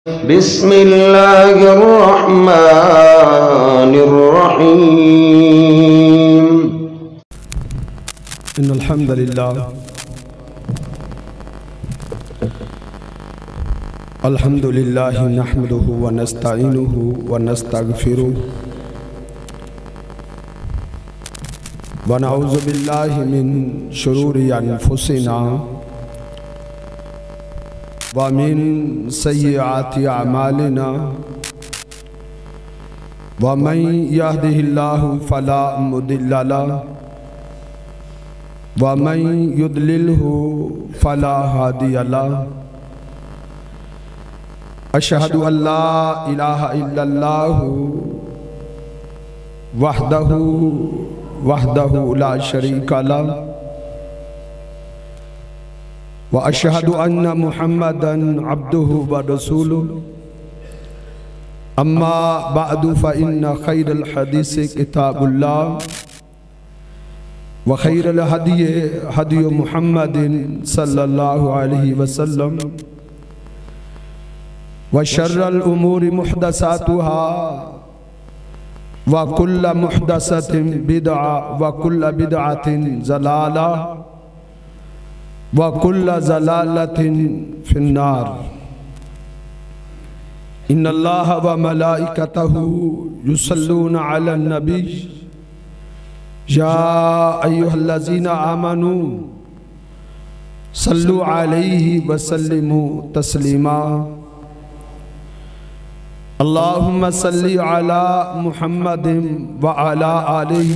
بسم اللہ الرحمن الرحیم ان الحمد للہ الحمد للہ نحمده ونستعینه ونستغفره ونعوذ باللہ من شرور انفسنا ومن سیئات اعمالنا ومن يهده الله فلا مضل له ومن يضلله فلا هادي له اشهد ان لا اله الا الله وحده لا شريك له واشهد ان محمدا عبده ورسوله اما بعد فان خير الحديث كتاب الله وخير الهدي هدي محمد صلى الله عليه وسلم وشر الامور محدثاتها وكل محدثة بدعة وكل بدعة ضلالة وكل ضلالة في النار إن الله وملائكته يصلون على النبي يا أيها الذين آمنوا صلوا عليه وسلموا تسليما اللهم صل على محمد وعلى آله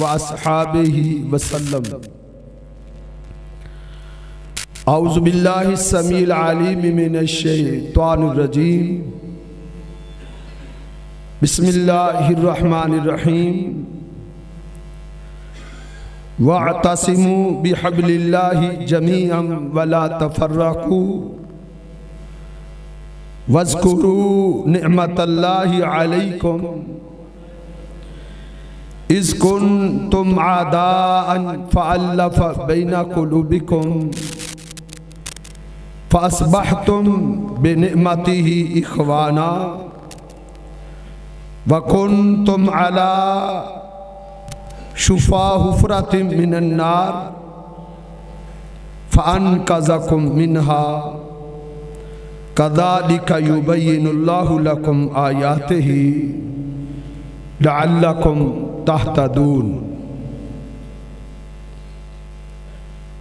وأصحابه وسلم اعوذ باللہ السمیع العلیم من الشیطان الرجیم بسم اللہ الرحمن الرحیم واعتصموا بحبل اللہ جميعا ولا تفرقوا واذکروا نعمت اللہ علیکم اذ کنتم اعداء فألف بین قلوبکم فأصبحتم بنعمته إخوانا وكنتم على شفا حفرة من النار فأنقذكم منها كذلك يبين الله لكم آياته لعلكم تهتدون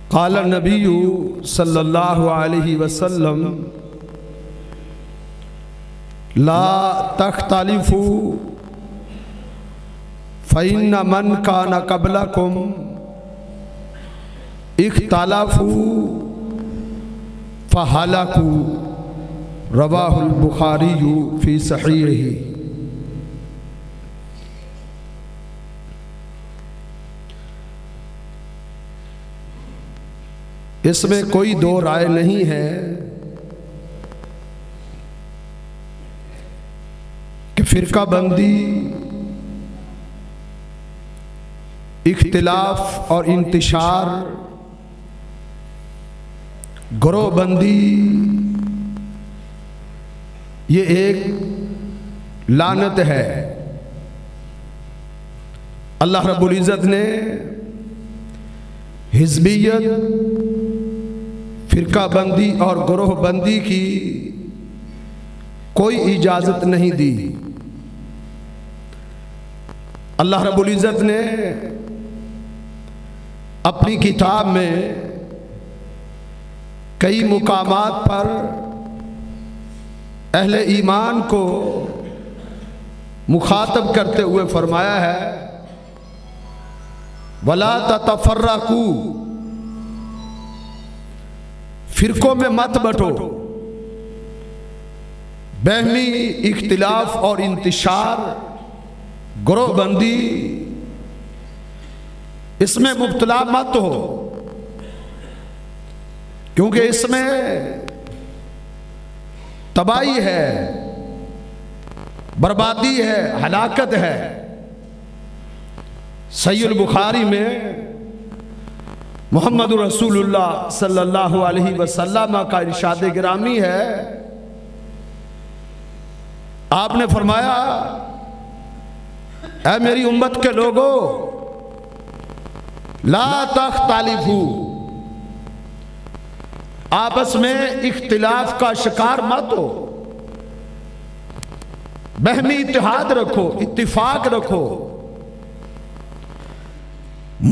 قال النبی صلی اللہ علیہ وسلم لا تختلفوا فإن من كان قبلكم اختلفوا فهلكوا رواہ البخاری فی صحیحہ اس میں کوئی دو رائے نہیں ہے کہ فرقہ بندی اختلاف اور انتشار گروہ بندی یہ ایک لعنت ہے۔ اللہ رب العزت نے حزبیت، فرقہ بندی اور گروہ بندی کی کوئی اجازت نہیں دی۔ اللہ رب العزت نے اپنی کتاب میں کئی مقامات پر اہل ایمان کو مخاطب کرتے ہوئے فرمایا ہے وَلَا تَتَفَرَّقُوا، فرقوں میں مت بٹو۔ باہمی اختلاف اور انتشار، گروہ بندی، اس میں مبتلا مت ہو، کیونکہ اس میں تباہی ہے، بربادی ہے، ہلاکت ہے۔ صحیح البخاری میں محمد رسول اللہ صلی اللہ علیہ وسلم کا ارشاد گرامی ہے آپ نے فرمایا اے میری امت کے لوگوں لا تختلفو، آپس میں اختلاف کا شکار مت ہو، باہمی اتحاد رکھو، اتفاق رکھو،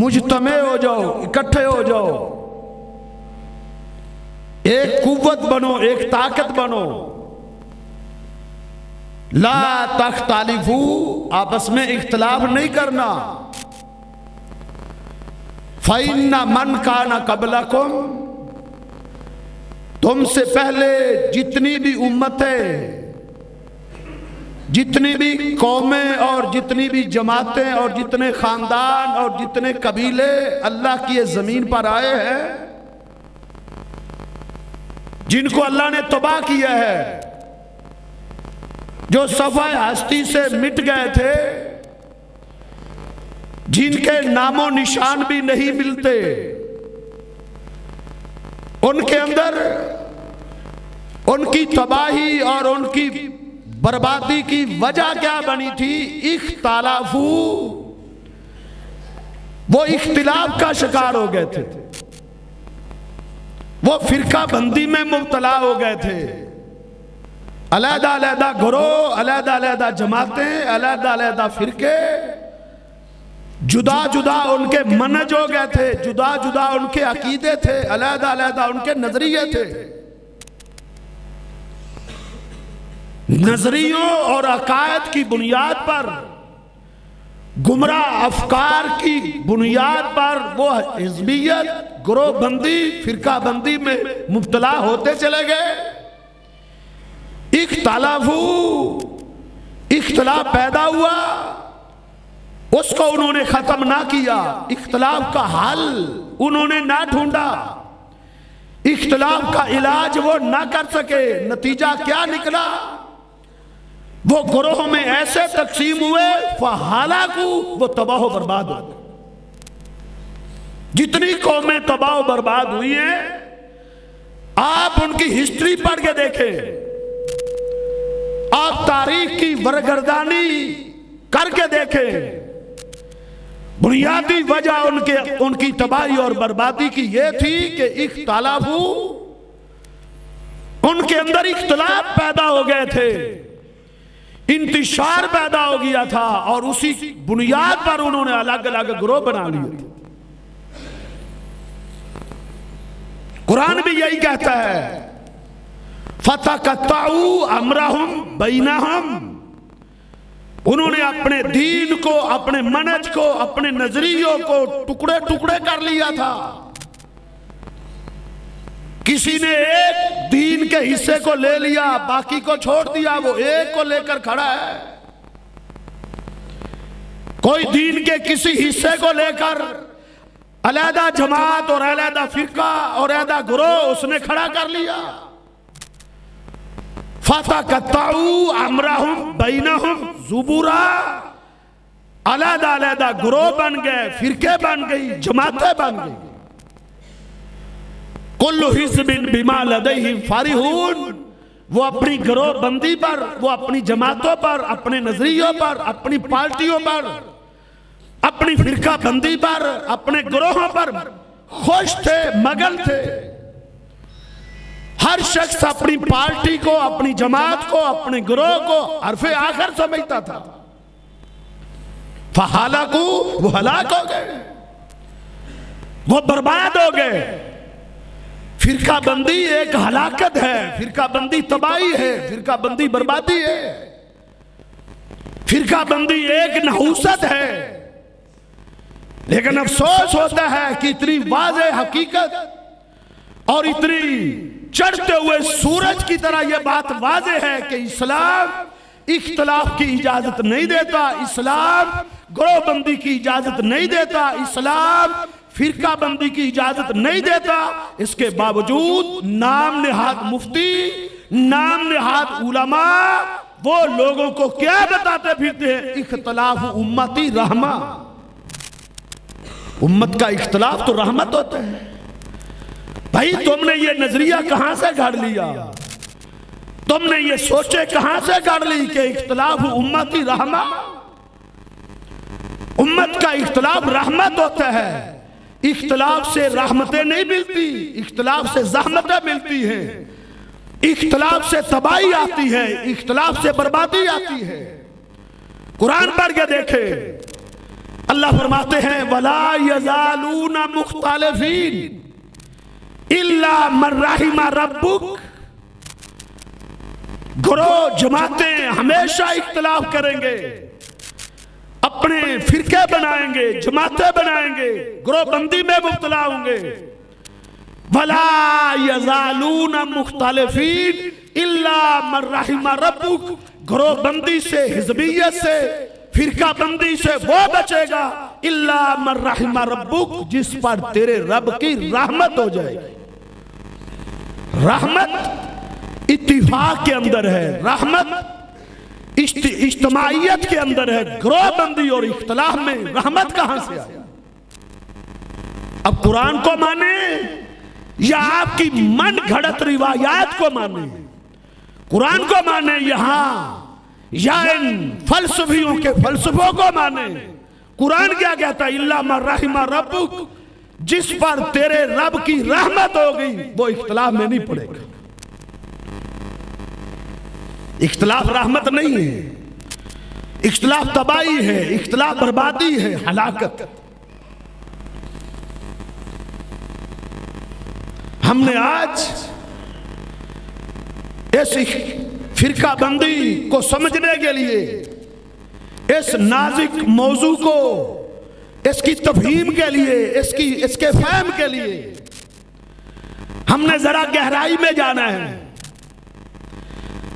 مجتمع ہو جاؤ، اکٹھے ہو جاؤ، ایک قوت بنو، ایک طاقت بنو۔ لا تختلفو، آپس میں اختلاف نہیں کرنا۔ فَإِنَّ مَنْ كَانَ قَبْلَكُمْ، تم سے پہلے جتنی بھی امتیں، جتنی بھی قومیں اور جتنی بھی جماعتیں اور جتنے خاندان اور جتنے قبیلے اللہ کی زمین پر آئے ہیں، جن کو اللہ نے تباہ کیا ہے، جو صفحہ ہستی سے مٹ گئے تھے، جن کے نام و نشان بھی نہیں ملتے، ان کے اندر ان کی تباہی اور ان کی بربادی کی وجہ کیا بنی تھی؟ اختلافو، وہ اختلاف کا شکار ہو گئے تھے، وہ فرقہ بندی میں مبتلا ہو گئے تھے، علیحدہ علیحدہ گروہ، علیحدہ علیحدہ جماعتیں، علیحدہ علیحدہ فرقے، جدا جدا ان کے منہج ہو گئے تھے، جدا جدا ان کے عقیدے تھے، علیحدہ علیحدہ ان کے نظریے تھے۔ نظریوں اور عقائد کی بنیاد پر، گمراہ افکار کی بنیاد پر وہ حزبیت، گروہ بندی، فرقہ بندی میں مبتلا ہوتے چلے گئے۔ اختلاف پیدا ہوا، اس کو انہوں نے ختم نہ کیا، اختلاف کا حل انہوں نے نہ ڈھونڈا، اختلاف کا علاج وہ نہ کر سکے۔ نتیجہ کیا نکلا؟ وہ گروہوں میں ایسے تقسیم ہوئے، فَحَلَكُوا، وہ تباہ و برباد ہو گئے۔ جتنی قومیں تباہ و برباد ہوئی ہیں، آپ ان کی ہسٹری پڑھ کے دیکھیں، آپ تاریخ کی برگردانی کر کے دیکھیں، بنیادی وجہ ان کی تباہی اور بربادی کی یہ تھی کہ اختلافو، ان کے اندر اختلاف پیدا ہو گئے تھے، انتشار پیدا ہو گیا تھا، اور اسی بنیاد پر انہوں نے الگ الگ گروہ بنا لیے تھے۔ قرآن بھی یہی کہتا ہے فَتَقَطَّعُوا أَمْرَهُمْ بَيْنَهُمْ، انہوں نے اپنے دین کو، اپنے منہج کو، اپنے نظریوں کو ٹکڑے ٹکڑے کر لیا تھا۔ کسی نے ایک دین کے حصے کو لے لیا، باقی کو چھوڑ دیا، وہ ایک کو لے کر کھڑا ہے۔ کوئی دین کے کسی حصے کو لے کر علیحدہ جماعت اور علیحدہ فرقہ اور علیحدہ گروہ اس نے کھڑا کر لیا۔ فَتَقَطَّعُوا أَمْرَهُمْ بَيْنَهُمْ زُبُرًا، علیحدہ علیحدہ گروہ بن گئے، فرقے بن گئی، جماعتیں بن گئی۔ کُلُّ حِزْبٍ بِمَا لَدَيْهِمْ فَرِحُونَ، وہ اپنی گروہ بندی پر، وہ اپنی جماعتوں پر، اپنے نظریوں پر، اپنی پارٹیوں پر، اپنی فرقہ بندی پر، اپنے گروہوں پر خوش تھے، مگن تھے۔ ہر شخص اپنی پارٹی کو، اپنی جماعت کو، اپنے گروہ کو حرف آخر سمجھتا تھا۔ فَحَلَكُوا، وہ ہلاک ہو گئے، وہ برباد ہو گئے۔ فرقہ بندی ایک ہلاکت ہے، فرقہ بندی تباہی ہے، فرقہ بندی بربادی ہے، فرقہ بندی ایک نحوست ہے۔ لیکن افسوس ہوتا ہے کہ اتنی واضح حقیقت اور اتنی چڑھتے ہوئے سورج کی طرح یہ بات واضح ہے کہ اسلام اختلاف کی اجازت نہیں دیتا، اسلام گروہ بندی کی اجازت نہیں دیتا، اسلام فرقہ بندی کی اجازت نہیں دیتا۔ اس کے باوجود نام نہاد مفتی، نام نہاد علماء وہ لوگوں کو کیا بتاتے پھرتے ہیں؟ اختلاف امتی رحمہ، امت کا اختلاف تو رحمت ہوتا ہے۔ بھائی تم نے یہ نظریہ کہاں سے گھڑ لیا؟ تم نے یہ سوچے کہاں سے کر لی کہ اختلاف امتی رحمہ، امت کا اختلاف رحمت ہوتا ہے۔ اختلاف سے رحمتیں نہیں ملتی، اختلاف سے زحمتیں ملتی ہیں، اختلاف سے تباہی آتی ہے، اختلاف سے بربادی آتی ہے۔ قرآن پڑھ کے دیکھیں، اللہ فرماتے ہیں وَلَا يَزَالُونَ مُخْتَلِفِينَ إِلَّا مَنْ رَحِمَ رَبُّكَ۔ گروہ جماعتیں ہمیشہ اختلاف کریں گے، اپنے فرقے بنائیں گے، جماعتیں بنائیں گے، گروہ بندی میں مبتلا ہوں گے۔ وَلَا يَزَالُونَ مُخْتَلِفِينَ إِلَّا مَنْ رَحِمَ رَبُّكَ۔ گروہ بندی سے، حزبیت سے، فرقہ بندی سے وہ بچے گا إِلَّا مَنْ رَحِمَ رَبُّكَ، جس پر تیرے رب کی رحمت ہو جائے گی۔ رحمت اتفاق کے اندر ہے، رحمت اجتماعیت کے اندر ہے، گروہ بندی اور اختلاف میں رحمت کہاں سے آئے؟ اب قرآن کو مانے یا آپ کی من گھڑت روایات کو مانے؟ قرآن کو مانے یہاں یا ان فلسفیوں کے فلسفوں کو مانے؟ قرآن کیا کہتا ہے؟ الا من رحم ربک، جس پر تیرے رب کی رحمت ہوگی وہ اختلاف میں نہیں پڑے گا۔ اختلاف رحمت نہیں ہے، اختلاف تباہی ہے، اختلاف بربادی ہے، ہلاکت۔ ہم نے آج اس فرقہ بندی کو سمجھنے کے لیے، اس نازک موضوع کو، اس کی تفہیم کے لیے، اس کے فہم کے لیے ہم نے ذرا گہرائی میں جانا ہے۔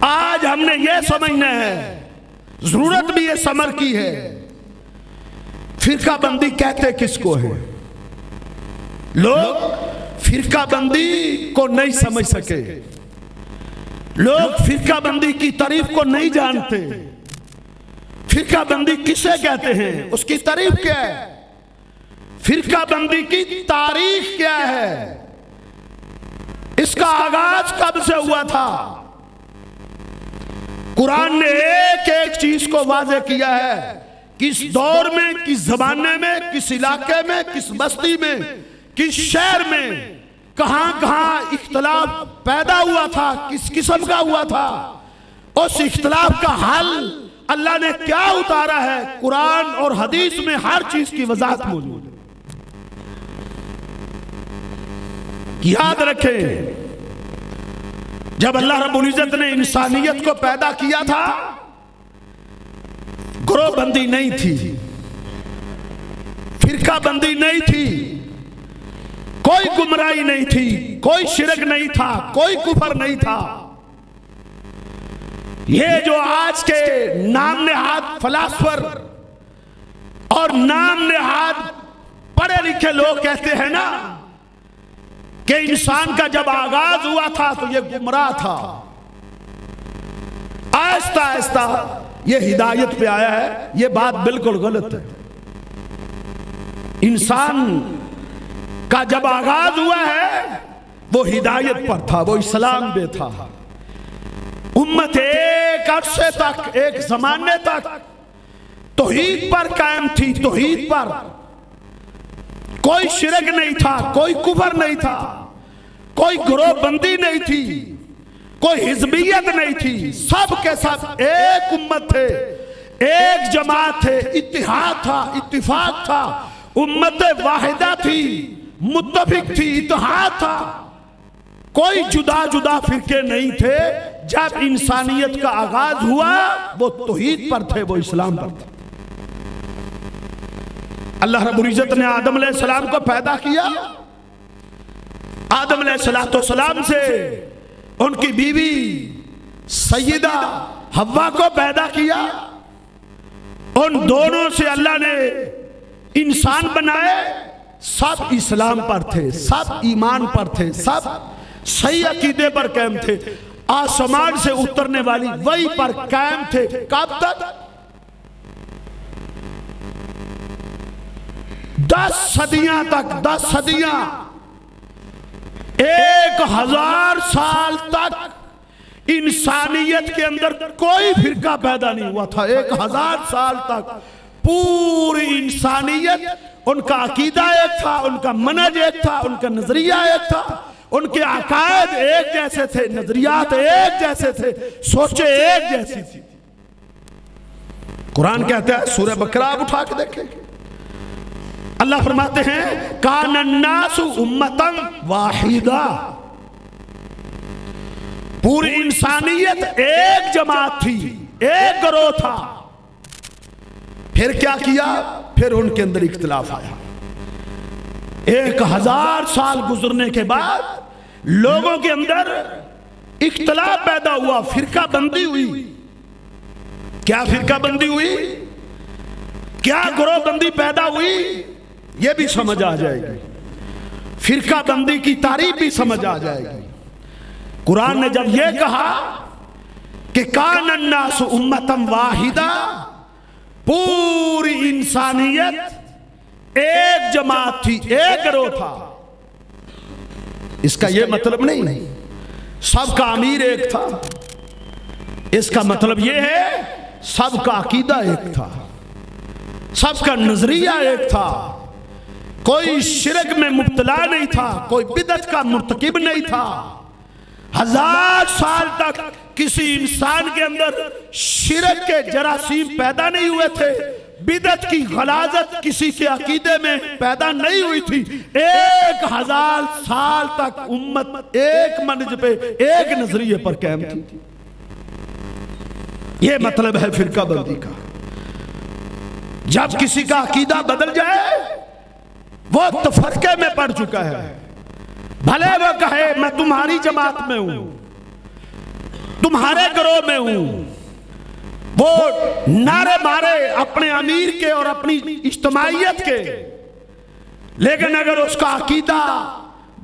آج ہم نے یہ سمجھنا ہے، ضرورت بھی یہ سمر کی ہے، فرقہ بندی کہتے کس کو ہے؟ لوگ فرقہ بندی کو نہیں سمجھ سکے، لوگ فرقہ بندی کی تعریف کو نہیں جانتے۔ فرقہ بندی کسے کہتے ہیں؟ اس کی تعریف کیا ہے؟ فرقہ بندی کی تاریخ کیا ہے؟ اس کا آغاز کب سے ہوا تھا؟ قرآن نے ایک ایک چیز کو واضح کیا ہے، کس دور میں، کس زمانے میں، کس علاقے میں، کس بستی میں، کس شہر میں، کہاں کہاں اختلاف پیدا ہوا تھا، کس قسم کا ہوا تھا، اس اختلاف کا حل اللہ نے کیا اتارا ہے۔ قرآن اور حدیث میں ہر چیز کی وضاحت موجود ہے۔ یاد رکھیں، جب اللہ رب العزت نے انسانیت کو پیدا کیا تھا، گروہ بندی نہیں تھی، فرقہ بندی نہیں تھی، کوئی گمراہی نہیں تھی، کوئی شرک نہیں تھا، کوئی کفر نہیں تھا۔ یہ جو آج کے نام نہاد فلاسفر اور نام نہاد پڑھے لکھے لوگ کہتے ہیں نا کہ انسان کا جب آغاز ہوا تھا تو یہ گمراہ تھا، آہستہ آہستہ یہ ہدایت پہ آیا ہے، یہ بات بالکل غلط ہے۔ انسان کا جب آغاز ہوا ہے وہ ہدایت پر تھا، وہ اسلام پہ تھا۔ امت ایک عرصے تک، ایک زمانے تک توحید پر قائم تھی، توحید پر، کوئی شرک نہیں تھا، کوئی کفر نہیں تھا، کوئی گروہ بندی نہیں تھی، کوئی حزبیت نہیں تھی، سب کے سب ایک امت تھے، ایک جماعت تھے، اتحاد تھا، اتفاق تھا، امت واحدہ تھی، متفق تھی، اتحاد تھا، کوئی جدا جدا فرقے نہیں تھے۔ جب انسانیت کا آغاز ہوا وہ توحید پر تھے، وہ اسلام پر تھے۔ اللہ رب العزت نے آدم علیہ السلام کو پیدا کیا، آدم علیہ السلام سے ان کی بیوی سیدہ حوا کو پیدا کیا، ان دونوں سے اللہ نے انسان بنائے، سب اسلام پر تھے، سب ایمان پر تھے، سب صحیح عقیدے پر قائم تھے، آسمان سے اترنے والی وحی پر قائم تھے۔ کب تک؟ 10 صدیاں تک، 10 صدیاں، 1000 سال تک انسانیت کے اندر کوئی فرقہ پیدا نہیں ہوا تھا. 1000 سال تک پوری انسانیت، ان کا عقیدہ ایک تھا، ان کا منہج ایک تھا، ان کا نظریہ ایک تھا، ان کے عقائد ایک جیسے تھے، نظریات ایک جیسے تھے، سوچیں ایک جیسی تھی. قرآن کہتا ہے، سورہ بقرہ آپ اٹھا کے دیکھیں، اللہ فرماتے ہیں کان الناس امتا واحدہ، پوری انسانیت ایک جماعت تھی، ایک گروہ تھا. پھر کیا کیا؟ پھر ان کے اندر اختلاف آیا. 1000 سال گزرنے کے بعد لوگوں کے اندر اختلاف پیدا ہوا، فرقہ بندی ہوئی. کیا فرقہ بندی ہوئی؟ کیا گروہ بندی پیدا ہوئی؟ یہ بھی سمجھ آ جائے گی. فرقہ بندی کی تعریف بھی سمجھ آ جائے گی. قرآن نے جب یہ کہا کہ کان الناس امتا واحدہ، پوری انسانیت ایک جماعت تھی، ایک گروہ تھا، اس کا یہ مطلب نہیں سب کا امیر ایک تھا. اس کا مطلب یہ ہے سب کا عقیدہ ایک تھا، سب کا نظریہ ایک تھا، کوئی شرک میں مبتلا نہیں تھا، کوئی بدعت کا مرتکب نہیں تھا. 1000 سال تک کسی انسان کے اندر شرک کے جراثیم پیدا نہیں ہوئے تھے، بدعت کی غلاظت کسی کے عقیدے میں پیدا نہیں ہوئی تھی. 1000 سال تک امت ایک منہج پہ، ایک نظریے پر قائم تھی. یہ مطلب ہے فرقہ بندی کا. جب کسی کا عقیدہ بدل جائے وہ تفرقے میں پڑ چکا ہے. بھلے وہ کہے میں تمہاری جماعت میں ہوں، تمہارے گروہ میں ہوں، وہ نعرے مارے اپنے امیر کے اور اپنی اجتماعیت کے، لیکن اگر اس کا عقیدہ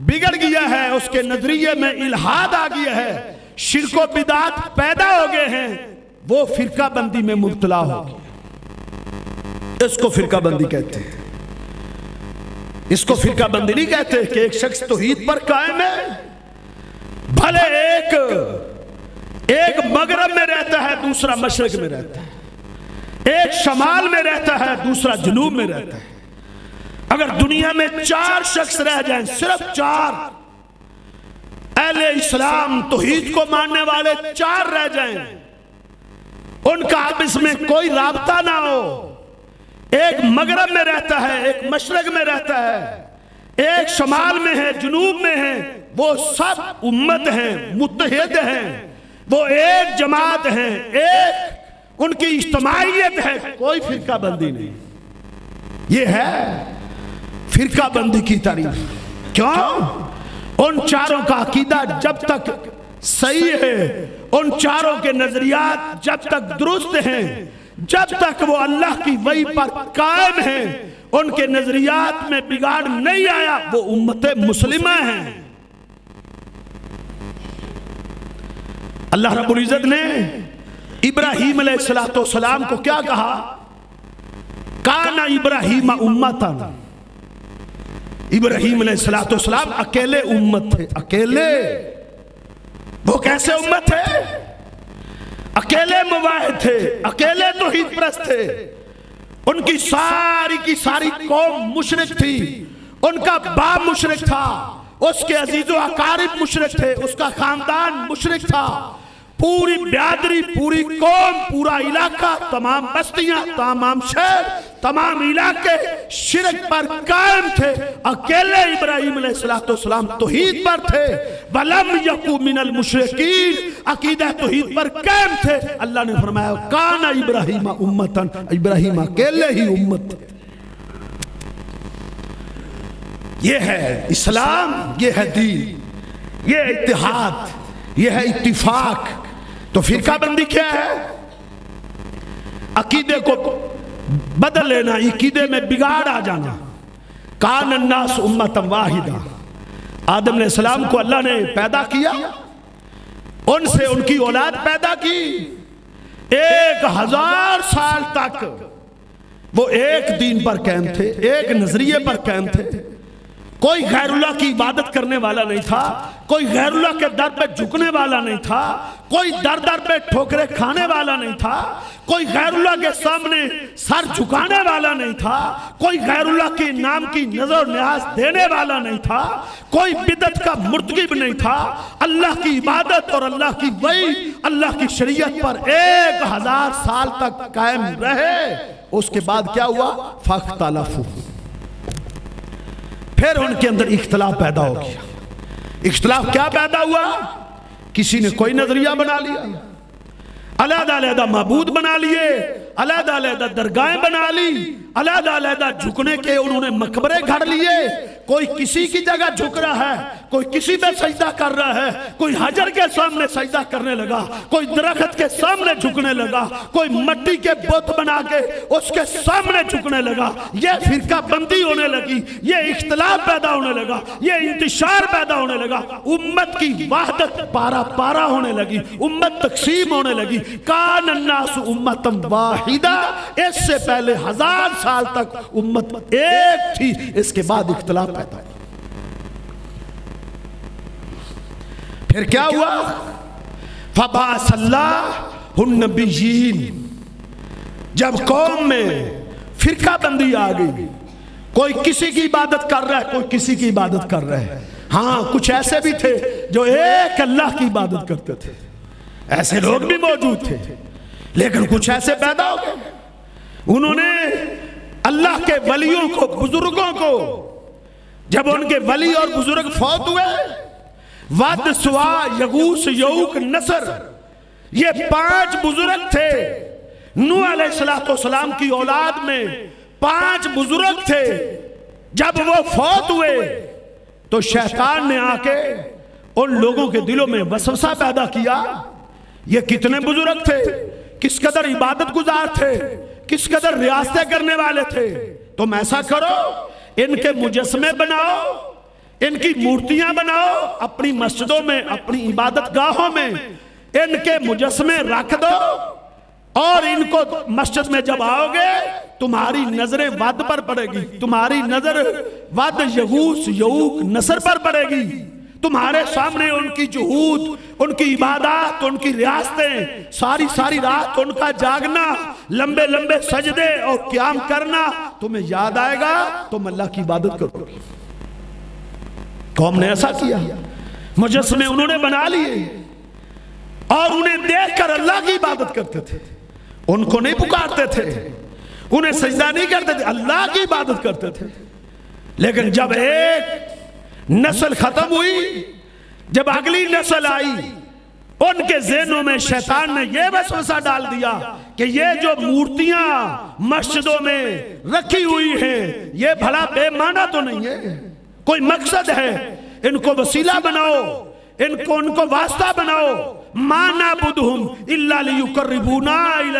بگڑ گیا ہے، اس کے نظریے میں الحاد آ گیا ہے، شرک و بدعت پیدا ہو گئے ہیں، وہ فرقہ بندی میں مبتلا ہو گیا. اس کو فرقہ بندی کہتے ہیں. اس کو فرقہ بندی نہیں کہتے کہ ایک شخص توحید پر قائم ہے، بھلے ایک مغرب میں رہتا ہے، دوسرا مشرق میں رہتا ہے، ایک شمال میں رہتا ہے، دوسرا جنوب میں رہتا ہے. اگر دنیا میں 4 شخص رہ جائیں، صرف 4 اہل اسلام توحید کو ماننے والے 4 رہ جائیں، ان کا آپس میں کوئی رابطہ نہ ہو، ایک مغرب میں رہتا ہے، ایک مشرق میں رہتا ہے، ایک شمال میں ہے، جنوب میں ہے، وہ سب امت ہیں، متحد ہیں، وہ ایک جماعت ہیں، ایک ان کی اجتماعیت ہے، کوئی فرقہ بندی نہیں. یہ ہے فرقہ بندی کی تعریف. کیوں؟ ان 4 کا عقیدہ جب تک صحیح ہے، ان 4 کے نظریات جب تک درست ہیں، جب تک وہ اللہ کی وحی پر قائم ہیں، ان کے نظریات میں بگاڑ نہیں آیا، وہ امت مسلمہ ہیں. اللہ رب العزت نے ابراہیم علیہ السلام کو کیا کہا؟ کان ابراہیم امتا. ابراہیم علیہ السلام اکیلے امت تھے. اکیلے. وہ کیسے امت تھے؟ اکیلے موحد تھے، اکیلے توحید پرست تھے. ان کی ساری قوم مشرک تھی، ان کا باپ مشرک تھا، اس کے عزیز و اقارب مشرک تھے، اس کا خاندان مشرک تھا. پوری برادری، پوری قوم، پورا علاقہ، تمام بستیاں، تمام شہر، تمام علاقے شرک پر قائم تھے. اکیلے ابراہیم علیہ السلام توحید پر تھے. وَلَمْ يَكُ مِنَ الْمُشْرِكِينَ، عقیدہ توحید پر قائم تھے. اللہ نے فرمایا کان ابراہیم امتاً، ابراہیم اکیلے ہی امت تھے. یہ ہے اسلام، یہ ہے دین، یہ اتحاد، یہ ہے اتفاق. تو فرقہ بندی کیا ہے؟ عقیدے کو بدل لینا، عقیدے میں بگاڑ آ جانا. کان الناس امتا واحدہ. آدم علیہ السلام کو اللہ نے پیدا کیا، ان سے ان کی اولاد پیدا کی. 1000 سال تک وہ ایک دین پر قائم تھے، ایک نظریے پر قائم تھے. کوئی غیر اللہ کی عبادت کرنے والا نہیں تھا، کوئی غیر اللہ کے در پہ جھکنے والا نہیں تھا، کوئی در در پہ ٹھوکرے کھانے والا نہیں تھا، کوئی غیر اللہ کے سامنے سر جھکانے والا نہیں تھا، کوئی غیر اللہ کے نام کی نظر و نیاز دینے والا نہیں تھا، کوئی بدعت کا مرتکب نہیں تھا۔ اللہ کی عبادت اور اللہ کی وحی، اللہ کی شریعت پر 1000 سال تک قائم رہے۔ اس کے بعد کیا ہوا؟ فاختلفوا، پھر ان کے اندر اختلاف پیدا ہو گیا۔ اختلاف کیا پیدا ہوا؟ کسی نے کوئی نظریہ بنا لیا، علیحدہ علیحدہ معبود بنا لیے، علیحدہ علیحدہ درگاہیں بنا لی، علیحدہ علیحدہ جھکنے کے انہوں نے مقبرے گھڑ لیے۔ کوئی کسی کی جگہ جھک رہا ہے، کوئی کسی پہ سجدہ کر رہا ہے، کوئی حجر کے سامنے سجدہ کرنے لگا، کوئی درخت کے سامنے جھکنے لگا، کوئی مٹی کے بت بنا کے اس کے سامنے جھکنے لگا۔ یہ فرقہ بندی ہونے لگی، یہ اختلاف پیدا ہونے لگا، یہ انتشار پیدا ہونے لگا، امت کی وحدت پارا پارا ہونے لگی، امت تقسیم ہونے لگی۔ کان الناس امتا واحدہ، اس سے پہلے 1000 سال تک امت ایک تھی، اس کے بعد اختلاف پیدا ہوا۔ پھر کیا ہوا؟ فبعث اللہ النبیین، جب قوم میں فرقہ بندی آ گئی، کوئی کسی کی عبادت کر رہا ہے، کوئی کسی کی عبادت کر رہا ہے۔ ہاں کچھ ایسے بھی تھے جو ایک اللہ کی عبادت کرتے تھے، ایسے لوگ بھی موجود تھے، لیکن کچھ ایسے پیدا ہو گئے، انہوں نے اللہ کے ولیوں کو، بزرگوں کو، جب ان کے ولی اور بزرگ فوت ہوئے، ود، سوا، یغوث، یعوق، نصر، یہ 5 بزرگ تھے۔ نوح علیہ السلام کی اولاد میں 5 بزرگ تھے۔ جب وہ فوت ہوئے تو شیطان نے آ کے ان لوگوں کے دلوں میں وسوسہ پیدا کیا، یہ کتنے بزرگ تھے، کس قدر عبادت گزار تھے، کس قدر ریاستیں کرنے والے تھے، تم ایسا کرو، ان کے مجسمے بناؤ، ان کی مورتیاں بناؤ، اپنی مسجدوں میں، اپنی عبادت گاہوں میں ان کے مجسمے رکھ دو، اور ان کو مسجد میں جب آؤ گے تمہاری نظریں ود پر پڑے گی، تمہاری نظر ود، یغوث، یعوق، نصر پر پڑے گی، تمہارے سامنے ان کی جہود، ان کی عبادات، ان کی ریاستیں، ساری ساری رات ان کا جاگنا، لمبے لمبے سجدے اور قیام کرنا تمہیں یاد آئے گا، تم اللہ کی عبادت کرو گے۔ قوم نے ایسا کیا، مجسمے انہوں نے بنا لیے اور انہیں دیکھ کر اللہ کی عبادت کرتے تھے، ان کو نہیں پکارتے تھے، انہیں سجدہ نہیں کرتے تھے، اللہ کی عبادت کرتے تھے۔ لیکن جب ایک نسل ختم ہوئی، جب اگلی نسل آئی، ان کے ذہنوں میں شیطان نے یہ وسوسہ ڈال دیا کہ یہ جو مورتیاں مسجدوں میں رکھی ہوئی ہیں یہ بھلا بے معنی تو نہیں ہے، کوئی مقصد ہے، ان کو وسیلہ بناؤ، ان کو واسطہ بناؤ۔ ما نعبدہم الا لیقربونا الی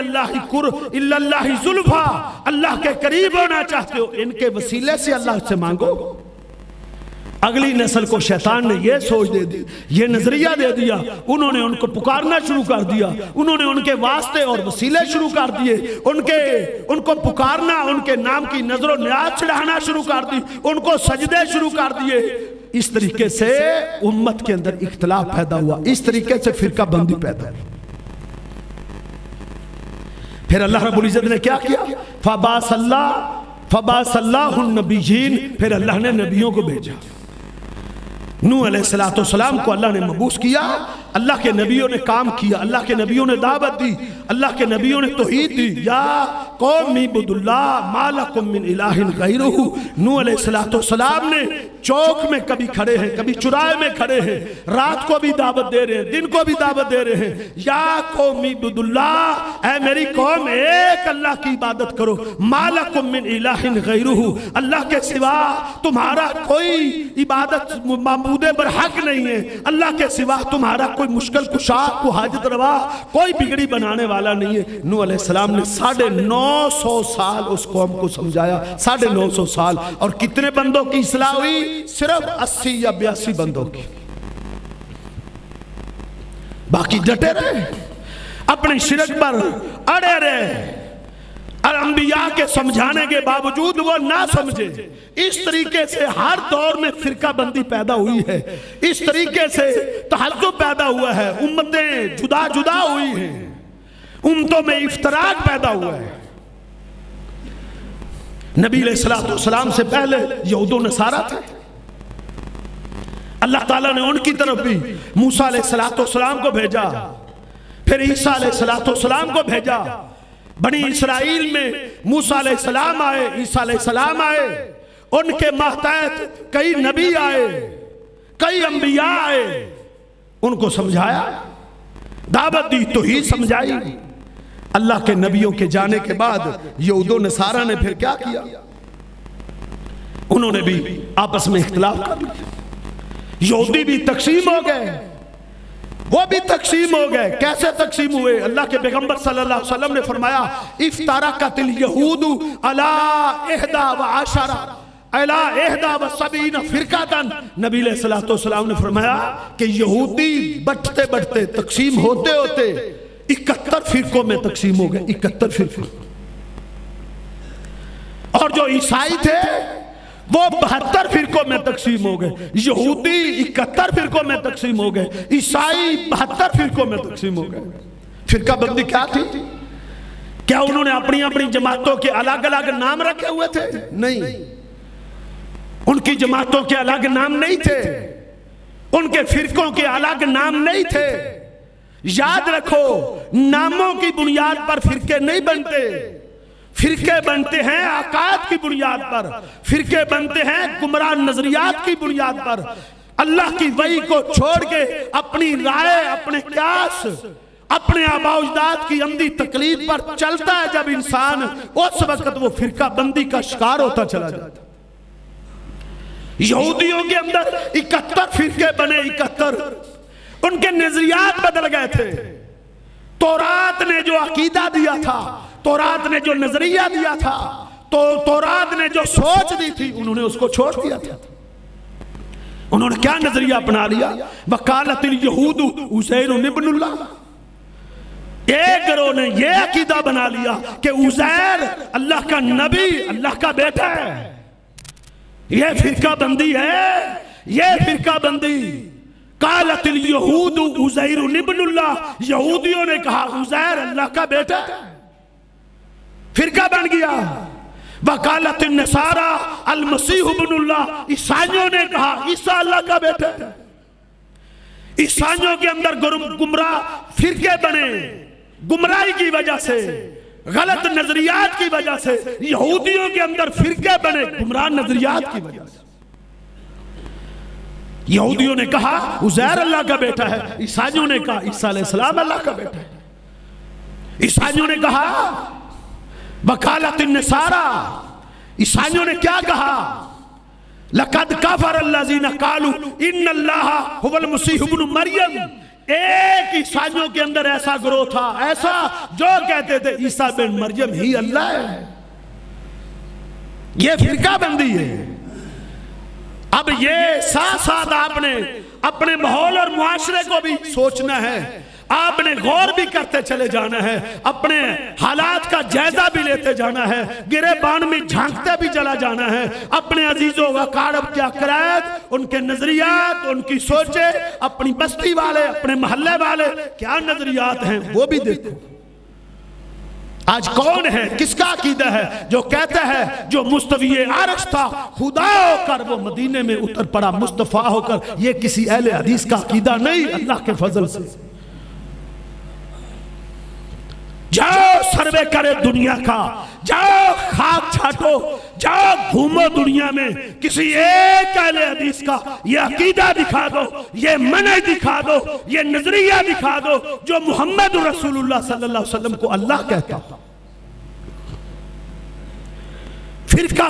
اللہ زلفا، اللہ کے قریب ہونا چاہتے ہو، ان کے وسیلے سے اللہ سے مانگو۔ اگلی نسل کو شیطان نے یہ سوچ دے دی، یہ نظریہ دے دیا، انہوں نے ان کو پکارنا شروع کر دیا، انہوں نے ان کے واسطے اور وسیلے شروع کر دیے، ان کو پکارنا، ان کے نام کی نظر و نیاز چڑھانا شروع کر دی، ان کو سجدے شروع کر دیے۔ اس طریقے سے امت کے اندر اختلاف پیدا ہوا، اس طریقے سے فرقہ بندی پیدا ہوئی۔ پھر اللہ رب العزت نے کیا کیا؟ فبعث اللہ النبیین، پھر اللہ نے نبیوں کو بھیجا۔ نوح علیہ السلام کو اللہ نے مبعوث کیا، اللہ کے نبیوں نے کام کیا، اللہ کے نبیوں نے دعوت دی، اللہ کے نبیوں نے توحید دی۔ یا قوم اعبدوا اللہ ما لکم من الہ غیرہ، نوح علیہ السلام نے چوک میں کبھی کھڑے ہیں، کبھی چوراہے میں کھڑے ہیں، رات کو بھی دعوت دے رہے ہیں، دن کو بھی دعوت دے رہے ہیں۔ یا قوم اعبدوا اللہ، اے میری قوم ایک اللہ کی عبادت کرو، ما لکم من الہ غیرہ، اللہ کے سوا تمہارا کوئی عبادت معبود برحق نہیں ہے، اللہ کے سوا تمہارا کوئی مشکل کشا، کوئی حاجت روا، کوئی بگڑی بنانے والا نہیں ہے۔ نوح علیہ السلام نے 950 سال اس قوم کو سمجھایا، 950 سال، اور کتنے بندوں کی اصلاح ہوئی؟ صرف 80 یا 82 بندوں کی، باقی ڈٹے رہے، اپنے شرک پر اڑے رہے، انبیاء کے سمجھانے کے باوجود وہ نہ سمجھے. اس طریقے سے ہر دور میں فرقہ بندی پیدا ہوئی ہے, اس طریقے سے تحزب پیدا ہوا ہے, امتیں جدا جدا ہوئی ہیں, امتوں میں افتراق پیدا ہوا ہے. نبی علیہ السلام سے پہلے یہود و نصارہ تھے. اللہ تعالیٰ نے ان کی طرف بھی موسیٰ علیہ السلام کو بھیجا, پھر عیسیٰ علیہ السلام کو بھیجا. بنی اسرائیل میں موسیٰ علیہ السلام آئے, عیسیٰ علیہ السلام آئے, ان کے ماتحت کئی نبی آئے, کئی انبیاء آئے, ان کو سمجھایا, دعوت دی, توحید سمجھائی. اللہ کے نبیوں کے جانے کے بعد یہود و نصارہ نے پھر کیا کیا؟ انہوں نے بھی آپس میں اختلاف کر لیا. یہودی بھی تقسیم ہو گئے, وہ بھی تقسیم ہو گئے. کیسے تقسیم ہوئے؟ اللہ کے پیغمبر صلی اللہ علیہ وسلم نے فرمایا افترقت الیہود علی 71 فرقۃ. نبی علیہ السلام نے فرمایا کہ یہودی بٹتے بٹتے تقسیم ہوتے ہوتے 71 فرقوں میں تقسیم ہو گئے. 71 فرقوں. اور جو عیسائی تھے وہ 72 فرقوں میں تقسیم ہو گئے. یہودی 71 فرقوں میں تقسیم ہو گئے, عیسائی 72 فرقوں میں تقسیم ہو گئے. فرقہ بندی کیا تھی؟ کیا انہوں نے اپنی اپنی جماعتوں کے الگ الگ نام رکھے ہوئے تھے؟ نہیں, ان کی جماعتوں کے الگ نام نہیں تھے, ان کے فرقوں کے الگ نام نہیں تھے. یاد رکھو, ناموں کی بنیاد پر فرقے نہیں بنتے, فرقے بنتے ہیں عقائد کی بنیاد پر, فرقے بنتے ہیں گمراہ نظریات کی بنیاد پر. اللہ کی وحی کو چھوڑ کے اپنی رائے, اپنے قیاس, اپنے آباء و اجداد کی اندھی تقلید پر چلتا ہے جب انسان, اس وقت وہ فرقہ بندی کا شکار ہوتا چلا جاتا. یہودیوں کے اندر 71 فرقے بنے, 71. ان کے نظریات بدل گئے تھے. تورات نے جو عقیدہ دیا تھا, تورات نے جو نظریہ دیا تھا, تورات نے جو سوچ دی تھی, انہوں نے اس کو چھوڑ دیا تھا. انہوں نے کیا نظریہ اپنا لیا؟ وقالت الیہود عزیر ابن اللہ. ایک گروہ نے یہ عقیدہ بنا لیا کہ عزیر اللہ کا نبی, اللہ کا بیٹا ہے. یہ فرقہ بندی ہے, یہ فرقہ بندی. قالت الیہود عزیر ابن اللہ. یہودیوں نے کہا عزیر اللہ کا بیٹا ہے, فرقہ بن گیا. وقالت النصارى المسیح ابن اللہ. عیسائیوں نے کہا عیسیٰ اللہ کا بیٹا ہے. عیسائیوں کے اندر گمراہ فرقے بنے, گمراہی کی وجہ سے, غلط نظریات کی وجہ سے. یہودیوں کے اندر فرقے بنے گمراہ نظریات کی وجہ سے. یہودیوں نے کہا عزیر اللہ کا بیٹا ہے, عیسائیوں نے کہا عیسیٰ علیہ السلام اللہ کا بیٹا ہے. عیسائیوں نے کہا وقالت النصارى. عیسائیوں نے کیا کہا؟ لقد کفر الذین قالوا ان اللہ هو المسیح ابن مریم. ایک عیسائیوں کے اندر ایسا گروہ تھا, ایسا جو کہتے تھے عیسیٰ بن مریم ہی اللہ ہے. یہ فرقہ بندی ہے. اب یہ ساتھ ساتھ آپ نے اپنے ماحول اور معاشرے کو بھی سوچنا ہے, آپ نے غور بھی کرتے چلے جانا ہے, اپنے حالات کا جائزہ بھی لیتے جانا ہے, گرے بان میں جھانکتے بھی چلا جانا ہے. اپنے عزیزوں و اقارب کے عقائد, ان کے نظریات, ان کی سوچیں, اپنی بستی والے, اپنے محلے والے کیا نظریات ہیں وہ بھی دیکھو. آج کون ہے, کس کا عقیدہ ہے جو کہتا ہے جو مستوی عرش تھا خدا ہو کر وہ مدینے میں اتر پڑا مصطفیٰ ہو کر؟ یہ کسی اہل حدیث کا عقیدہ نہیں, اللہ کے فضل سے. جاؤ سروے کرے دنیا کا, جاؤ خاک چھاٹو, جاؤ گھومو دنیا میں, کسی ایک اہل حدیث کا یہ عقیدہ دکھا دو, یہ منہج دکھا دو, یہ نظریہ دکھا دو جو محمد رسول اللہ صلی اللہ علیہ وسلم کو اللہ کہتا. فرقہ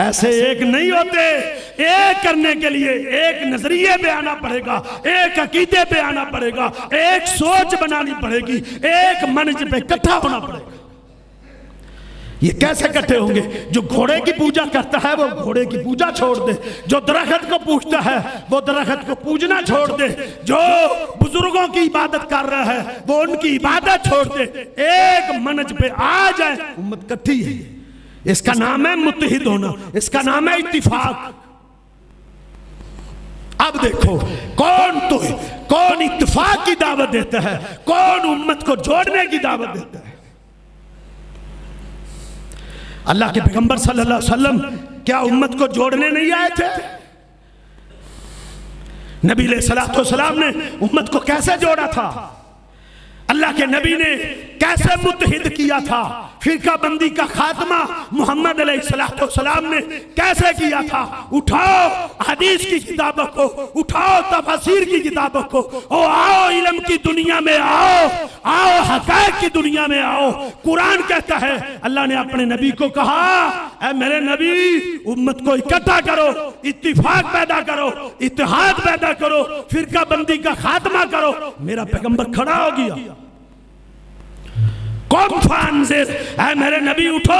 ایسے ایک نہیں ہوتے. ایک کرنے کے لیے ایک نظریے پہ آنا پڑے گا, ایک عقیدے پہ آنا پڑے گا, ایک سوچ بنانی پڑے گی, ایک منج پہ اکٹھا ہونا پڑے گا. یہ کیسے اکٹھے ہوں گے؟ جو گھوڑے کی پوجا کرتا ہے وہ گھوڑے کی پوجا چھوڑ دے, جو درخت کو پوجتا ہے وہ درخت کو پوجنا چھوڑ دے, جو بزرگوں کی عبادت کر رہا ہے وہ ان کی عبادت چھوڑ دے, ایک منج پہ آ جائے. امت اکٹھی ہے. اس کا نام ہے متحد ہونا, اس کا نام ہے اتفاق. اب دیکھو کون اتفاق کی دعوت دیتا ہے, کون امت کو جوڑنے کی دعوت دیتا ہے. اللہ کے پیغمبر صلی اللہ علیہ وسلم کیا امت کو جوڑنے نہیں آئے تھے؟ نبی علیہ الصلوۃ والسلام نے امت کو کیسے جوڑا تھا؟ اللہ کے نبی نے کیسے متحد کیا تھا؟ فرقہ بندی کا خاتمہ محمد علیہ الصلوۃ والسلام نے کیسے کیا تھا؟ اٹھاؤ حدیث کی کتابوں کو, اٹھاؤ تفاسیر کی کتابوں کو, آؤ علم کی دنیا میں آؤ, آؤ حقائق کی دنیا میں آؤ. قرآن کہتا ہے, اللہ نے اپنے نبی کو کہا, اے میرے نبی امت کو اکٹھا کرو, اتفاق پیدا کرو, اتحاد پیدا کرو, فرقہ بندی کا خاتمہ کرو. میرا پیغمبر کھڑا ہو گیا, قم فانذر, اے میرے نبی اٹھو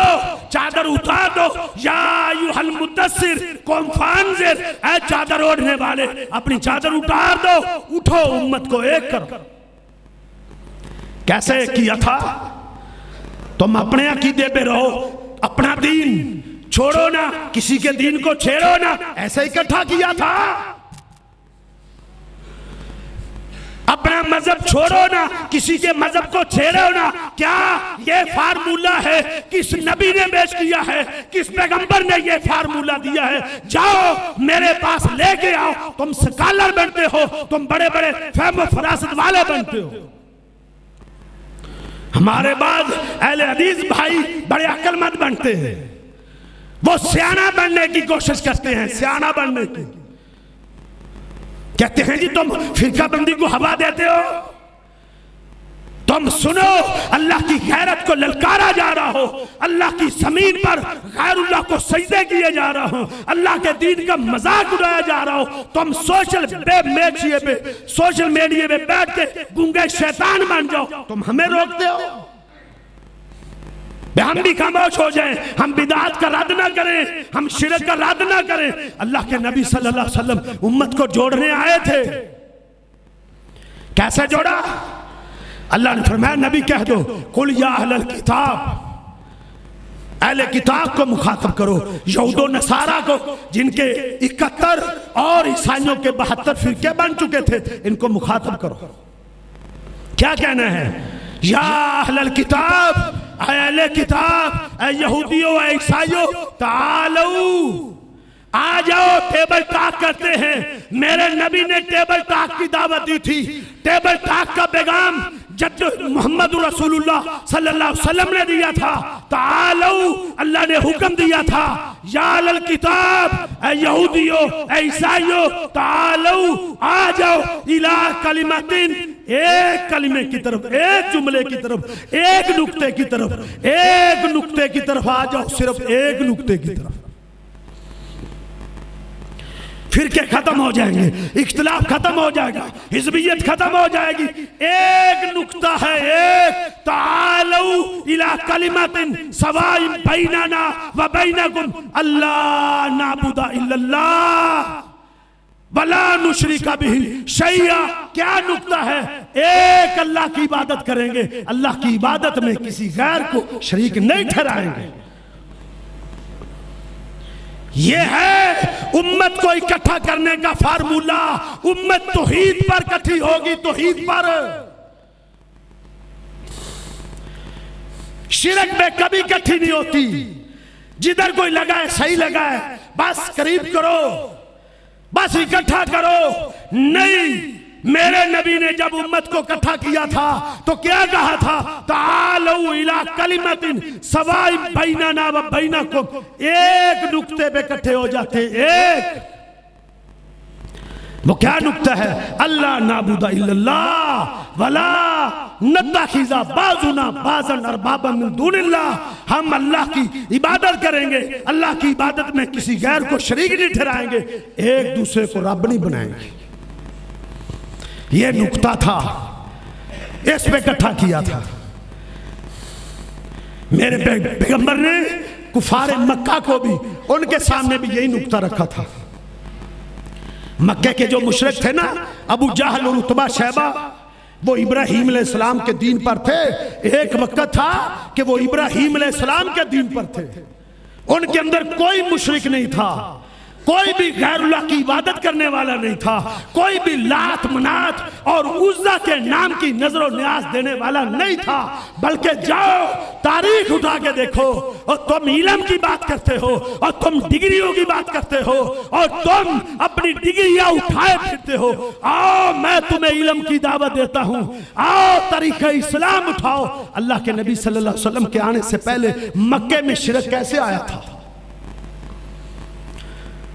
چادر اتار دو, یا ایھا المدثر قم فانذر, اے چادر اوڑھنے والے اپنی چادر اتار دو, اٹھو امت کو ایک کرو. کیسے کیا تھا؟ تم اپنے عقیدے پہ رہو, اپنا دین چھوڑو نا, کسی کے دین کو چھیڑو نا, ایسے اکٹھا کیا تھا. اپنا مذہب چھوڑو نا, کسی کے مذہب کو چھیڑو نا. کیا یہ فارمولہ ہے کس نبی نے پیش کیا ہے, کس پیغمبر نے یہ فارمولہ دیا ہے؟ جاؤ میرے پاس لے کے آؤ. تم سکالر بنتے ہو, تم بڑے بڑے فہم و فراست والے بنتے ہو. ہمارے بعد اہل حدیث بھائی بڑے عقل مند بنتے ہیں, وہ سیانہ بننے کی کوشش کرتے ہیں, سیانہ بننے کی. کہتے ہیں جی تم فرقہ بندی کو ہوا دیتے ہو. تم سنو, اللہ کی غیرت کو للکارا جا رہا ہو, اللہ کی زمین پر غیر اللہ کو سجدے کیے جا رہا ہو, اللہ کے دین کا مذاق اڑایا جا رہا ہو. تم سوشل میڈیا پہ بیٹھ کے گونگے شیطان بن جاؤ. تم ہمیں روکتے ہو, ہم بھی خاموش ہو جائیں, ہم بدعات کا رد نہ کریں, ہم شرک کا رد نہ کریں. اللہ کے نبی صلی اللہ علیہ وسلم امت کو جوڑنے آئے تھے. کیسے جوڑا؟ اللہ نے فرمایا نبی کہہ دو, قل یا اہل الکتاب, اہل کتاب کو مخاطب کرو, یہود و نصارہ کو جن کے 71 اور عیسائیوں کے 72 فرقے بن چکے تھے, ان کو مخاطب کرو. کیا کہنا ہے؟ یا اہل الکتاب, اے اہل کتاب, اے یہودیوں, اے عیسائیوں, تعالو, آ جاؤ, ٹیبل ٹاک کرتے ہیں. میرے نبی نے ٹیبل ٹاک کی دعوت دی تھی. ٹیبل ٹاک کا پیغام جد محمد رسول اللہ صلی اللہ علیہ وسلم نے دیا تھا. تعالو, اللہ نے حکم دیا تھا, یا اہل الکتاب, اے یہودیوں, اے عیسائیوں, تعالو, آ جاؤ, الی کلمتین, ایک کلمے کی طرف, ایک جملے کی طرف, ایک نقطے کی طرف, ایک نقطے کی طرف آ جاؤ, صرف ایک نقطے کی طرف. فرقے ختم ہو جائیں گے, اختلاف ختم ہو جائے گا, حزبیت ختم ہو جائے گی. ایک نقطہ ہے, ایک, تعالو الی کلمۃ سواء بیننا و بینکم اللہ نعبد الا اللہ ولا نشرک بہ شیئا. کیا نقطہ ہے؟ ایک اللہ کی عبادت کریں گے, اللہ کی عبادت میں کسی غیر کو شریک نہیں ٹھہرائیں گے. یہ ہے امت کو اکٹھا کرنے کا فارمولہ. امت توحید پر اکٹھی ہوگی, توحید پر. شرک میں کبھی اکٹھی نہیں ہوتی. جدھر کوئی لگائے صحیح لگائے, بس قریب کرو, بس اکٹھا کرو. نہیں, میرے نبی نے جب امت کو اکٹھا کیا تھا تو کیا کہا تھا؟ تعالو الی کلمۃ سواء بیننا و بینکم, ایک نقطے پہ اکٹھے ہو جاتے. ایک, وہ کیا نقطہ ہے؟ اللہ نعبد الا اللہ ولا نتخذ بعضنا بعضا اربابا من دون اللہ، ہم اللہ کی عبادت کریں گے، اللہ کی عبادت میں کسی غیر کو شریک نہیں ٹھہرائیں گے، ایک دوسرے کو رب نہیں بنائیں گے۔ یہ نقطہ تھا، اس پہ اکٹھا کیا تھا میرے پیغمبر نے۔ کفار مکہ کو بھی ان کے سامنے بھی یہی نقطہ رکھا تھا۔ مکہ کے جو مشرک تھے نا، ابو جہل اور عتبہ شیبہ، وہ ابراہیم علیہ السلام کے دین پر تھے۔ ایک وقت تھا کہ وہ ابراہیم علیہ السلام کے دین پر تھے، ان کے اندر کوئی مشرک نہیں تھا، کوئی بھی غیر اللہ کی عبادت کرنے والا نہیں تھا، کوئی بھی لات منات اور عزا کے نام کی نظر و نیاز دینے والا نہیں تھا۔ بلکہ جاؤ تاریخ اٹھا کے دیکھو، اور تم علم کی بات کرتے ہو، اور تم ڈگریوں کی بات کرتے ہو، اور تم اپنی ڈگریاں اٹھائے پھرتے ہو۔ آؤ میں تمہیں علم کی دعوت دیتا ہوں، آؤ طریقہ اسلام اٹھاؤ۔ اللہ کے نبی صلی اللہ علیہ وسلم کے آنے سے پہلے مکے میں شرک کیسے آیا تھا؟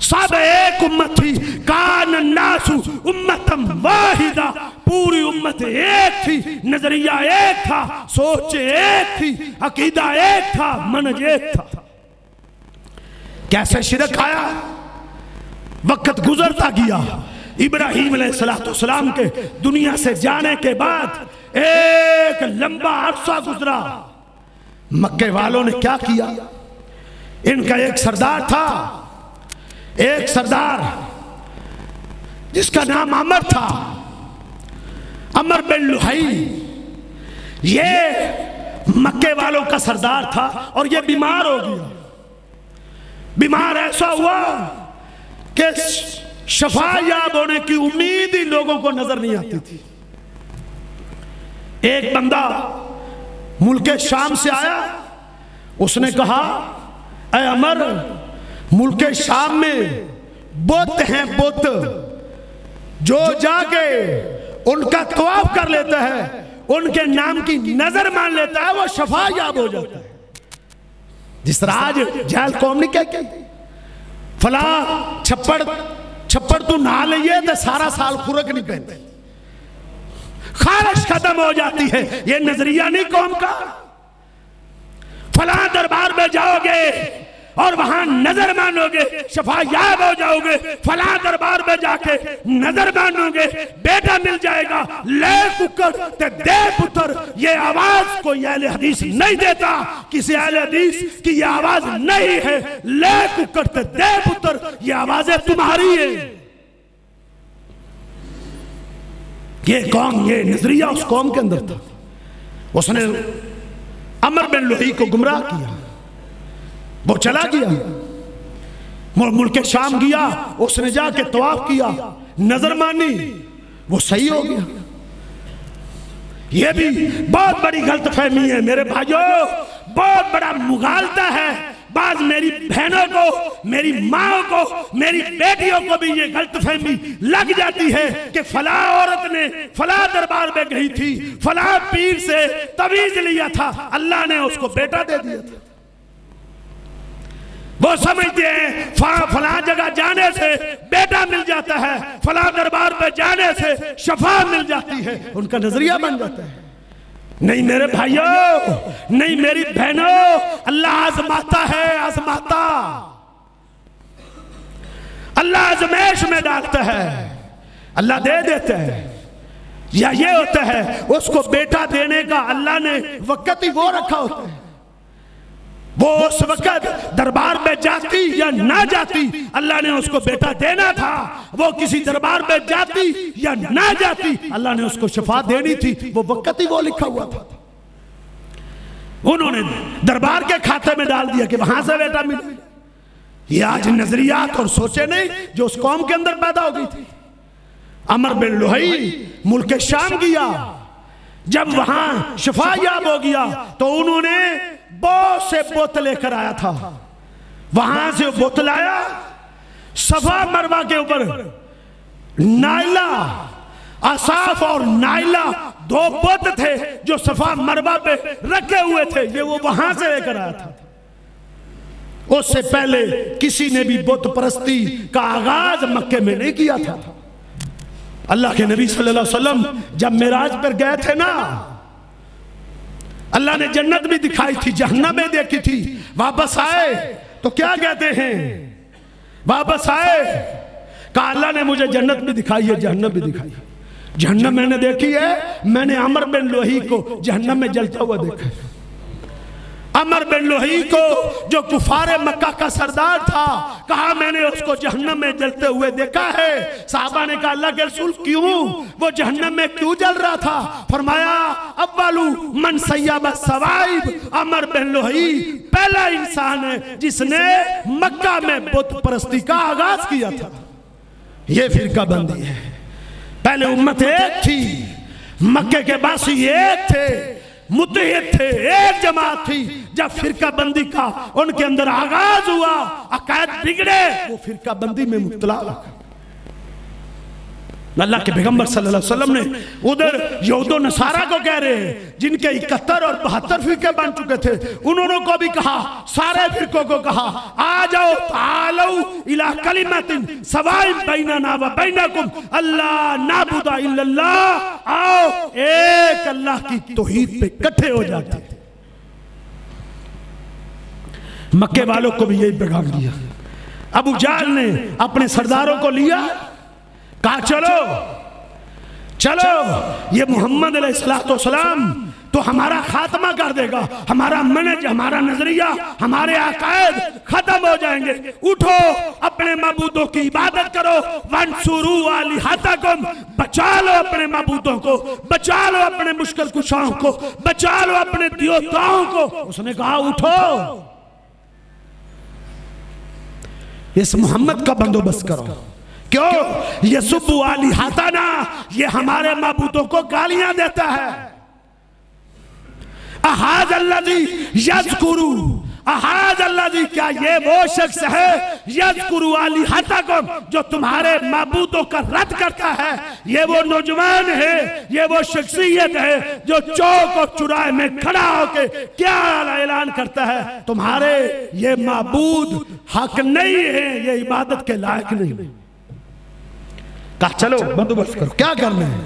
سب ایک امت تھی، کان الناس امتا واحدہ، پوری امت ایک تھی، نظریہ ایک تھا، سوچ ایک تھی، عقیدہ ایک تھا، منہج ایک تھا۔ کیسے شرک آیا؟ وقت گزرتا گیا، ابراہیم علیہ السلام کے دنیا سے جانے کے بعد ایک لمبا عرصہ گزرا۔ مکے والوں نے کیا کیا؟ ان کا ایک سردار تھا، ایک سردار جس کا نام عمر تھا، عمر بن لحی۔ یہ مکے والوں کا سردار تھا اور یہ بیمار ہو گیا۔ بیمار ایسا ہوا کہ شفا یاب ہونے کی امید ہی لوگوں کو نظر نہیں آتی تھی۔ ایک بندہ ملک شام سے آیا، اس نے کہا اے عمر، ملک شام میں بت ہیں، بت جو جا کے ان کا طواف کر لیتا ہے، ان کے نام کی نظر مان لیتا ہے، وہ شفا یاب ہو جاتا ہے۔ جس طرح آج جہل قوم نہیں کہتی فلاں چھپڑ تو نہ لئیے تو سارا سال خورک نہیں پہنتے، خارش ختم ہو جاتی ہے۔ یہ نظریہ نہیں قوم کا۔ فلاں دربار میں جاؤ گے اور وہاں نظر مانو گے، شفا یاب ہو جاؤ گے۔ فلاں دربار میں جا کے نظر مانو گے، بیٹا مل جائے گا۔ لے ککر تے دے پتر، یہ آواز کوئی اہل حدیث نہیں دیتا، کسی اہل حدیث کی یہ آواز نہیں ہے۔ لے ککر تے دے پتر، یہ آوازیں تمہاری ہیں۔ یہ قوم، یہ نظریہ اس قوم کے اندر تھا۔ اس نے عمر بن لحی کو گمراہ کیا، وہ چلا گیا، ملک شام گیا، اس نے جا کے طواف کیا، نظر مانی، وہ صحیح ہو گیا۔ یہ بھی بہت بڑی غلط فہمی ہے میرے بھائیوں، بہت بڑا مغالطہ ہے۔ بعض میری بہنوں کو، میری ماں کو، میری بیٹیوں کو بھی یہ غلط فہمی لگ جاتی ہے کہ فلاں عورت نے فلاں دربار میں گئی تھی، فلاں پیر سے تعویذ لیا تھا، اللہ نے اس کو بیٹا دے دیا تھا۔ وہ سمجھتے ہیں فلاں جگہ جانے سے بیٹا مل جاتا ہے، فلاں دربار پہ جانے سے شفا مل جاتی ہے، ان کا نظریہ بن جاتا ہے۔ نہیں میرے بھائیوں، نہیں میری بہنوں، اللہ آزماتا ہے، آزماتا، اللہ آزمائش میں ڈالتا ہے، اللہ دے دیتا ہے۔ یا یہ ہوتا ہے اس کو بیٹا دینے کا اللہ نے وقت ہی وہ رکھا ہوتا ہے، وہ اس وقت دربار میں جاتی یا نہ جاتی، اللہ نے اس کو بیٹا دینا تھا۔ وہ کسی دربار میں جاتی یا نہ جاتی، اللہ نے اس کو شفا دینی تھی، وہ وقت ہی وہ لکھا ہوا تھا۔ انہوں نے دربار کے کھاتے میں ڈال دیا کہ وہاں سے بیٹا ملے۔ یہ آج نظریات اور سوچے نہیں جو اس قوم کے اندر پیدا ہو گئی تھی۔ عمر بن لحی ملک شام گیا، جب وہاں شفا یاب ہو گیا تو انہوں نے بہت سے بت لے کر آیا تھا، وہاں سے بت لایا، صفا مروہ کے اوپر نائلہ، اصاف اور نائلہ دو بت تھے جو صفا مروہ پہ رکھے ہوئے تھے، یہ وہ وہاں سے لے کر آیا تھا۔ اس سے پہلے کسی نے بھی بت پرستی کا آغاز مکے میں نہیں کیا تھا۔ اللہ کے نبی صلی اللہ علیہ وسلم جب معراج پر گئے تھے نا، اللہ نے جنت بھی دکھائی تھی، جہنم بھی دیکھی تھی، واپس آئے تو کیا کہتے ہیں؟ واپس آئے کہا اللہ نے مجھے جنت بھی دکھائی ہے، جہنم بھی دکھائی ہے۔ جہنم میں نے دیکھی ہے، میں نے عمر بن لوہی کو جہنم میں جلتا ہوا دیکھا ہے۔ عمر بن لوہی کو جو کفار مکہ کا سردار تھا، کہا میں نے اس کو جہنم میں جلتے ہوئے دیکھا ہے۔ صحابہ نے کہا اللہ کے رسول کیوں؟ وہ جہنم میں کیوں جل رہا تھا؟ فرمایا اولو من سیب السوائب، عمر بن لوہی پہلا انسان ہے جس نے مکہ میں بت پرستی کا آغاز کیا تھا۔ یہ فرقہ بندی ہے۔ پہلے امت ایک تھی، مکہ کے باسی ایک تھے، متحد تھے، ایک جماعت تھی۔ جب فرقہ بندی کا ان کے اندر آغاز ہوا، عقائد بگڑے، وہ فرقہ بندی میں مبتلا ہوا۔ اللہ کے پیغمبر صلی اللہ علیہ وسلم نے ادھر یہود و نصارہ کو کہہ رہے ہیں جن کے 71 اور 72 فرقے بن چکے تھے، انہوں کو بھی کہا، سارے فرقوں کو کہا آ جاؤ تعالو الی کلمۃ سواء بیننا و بینکم اللہ نعبد الا اللہ، آؤ ایک اللہ کی توحید پہ اکٹھے ہو جاتے ہیں۔ مکے والوں کو بھی یہی پیغام دیا۔ ابو جہل نے اپنے سرداروں کو لیا، کہا چلو چلو یہ محمد علیہ السلام تو ہمارا خاتمہ کر دے گا، ہمارا منہج، ہمارا نظریہ، ہمارے عقائد ختم ہو جائیں گے، اٹھو اپنے معبودوں کی عبادت کرو، وانصروا آلہتکم، بچا لو اپنے معبودوں کو، بچا لو اپنے مشکل کشاؤں کو، بچا لو اپنے دیوتاؤں کو۔ اس نے کہا اٹھو اس محمد کا بندوبست کرو۔ کیوں؟ یسب آلہتنا، یہ ہمارے معبودوں کو گالیاں دیتا ہے۔ احاذ الذی یذکر، احاذ الذی، کیا یہ وہ شخص ہے یذکر آلہتکم جو تمہارے معبودوں کا رد کرتا ہے؟ یہ وہ نوجوان ہے، یہ وہ شخصیت ہے جو چوک اور چوراہے میں کھڑا ہو کے کیا اعلان کرتا ہے؟ تمہارے یہ معبود حق نہیں ہے، یہ عبادت کے لائق نہیں۔ کہا چلو بندوبست کرو، کیا کرنا ہے؟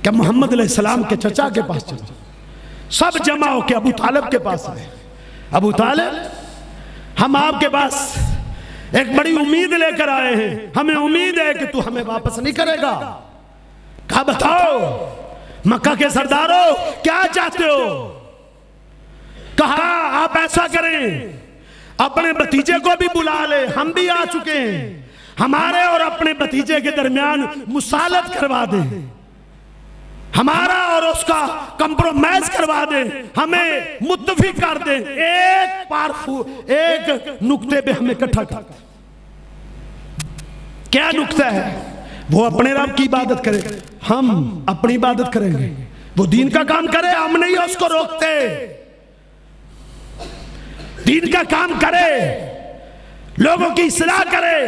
کہ محمد علیہ السلام کے چچا کے پاس چلو۔ سب جمع ہو کے ابو طالب کے پاس آئے۔ ابو طالب، ہم آپ کے پاس ایک بڑی امید لے کر آئے ہیں، ہمیں امید ہے کہ تو ہمیں واپس نہیں کرے گا۔ کہا بتاؤ مکہ کے سرداروں کیا چاہتے ہو؟ کہا آپ ایسا کریں، اپنے بھتیجے کو بھی بلا لے، ہم بھی آ چکے ہیں، ہمارے اور اپنے بھتیجے کے درمیان مسالت کروا دیں، ہمارا اور اس کا کمپرومائز کروا دیں، ہمیں متفق کر دیں، ایک نقطے پہ ہمیں اکٹھا کر دیں۔ کیا نقطہ ہے؟ وہ اپنے رب کی عبادت کرے، ہم اپنی عبادت کریں گے، وہ دین کا کام کرے، ہم نہیں اس کو روکتے، دین کا کام کرے، لوگوں کی اصلاح کرے،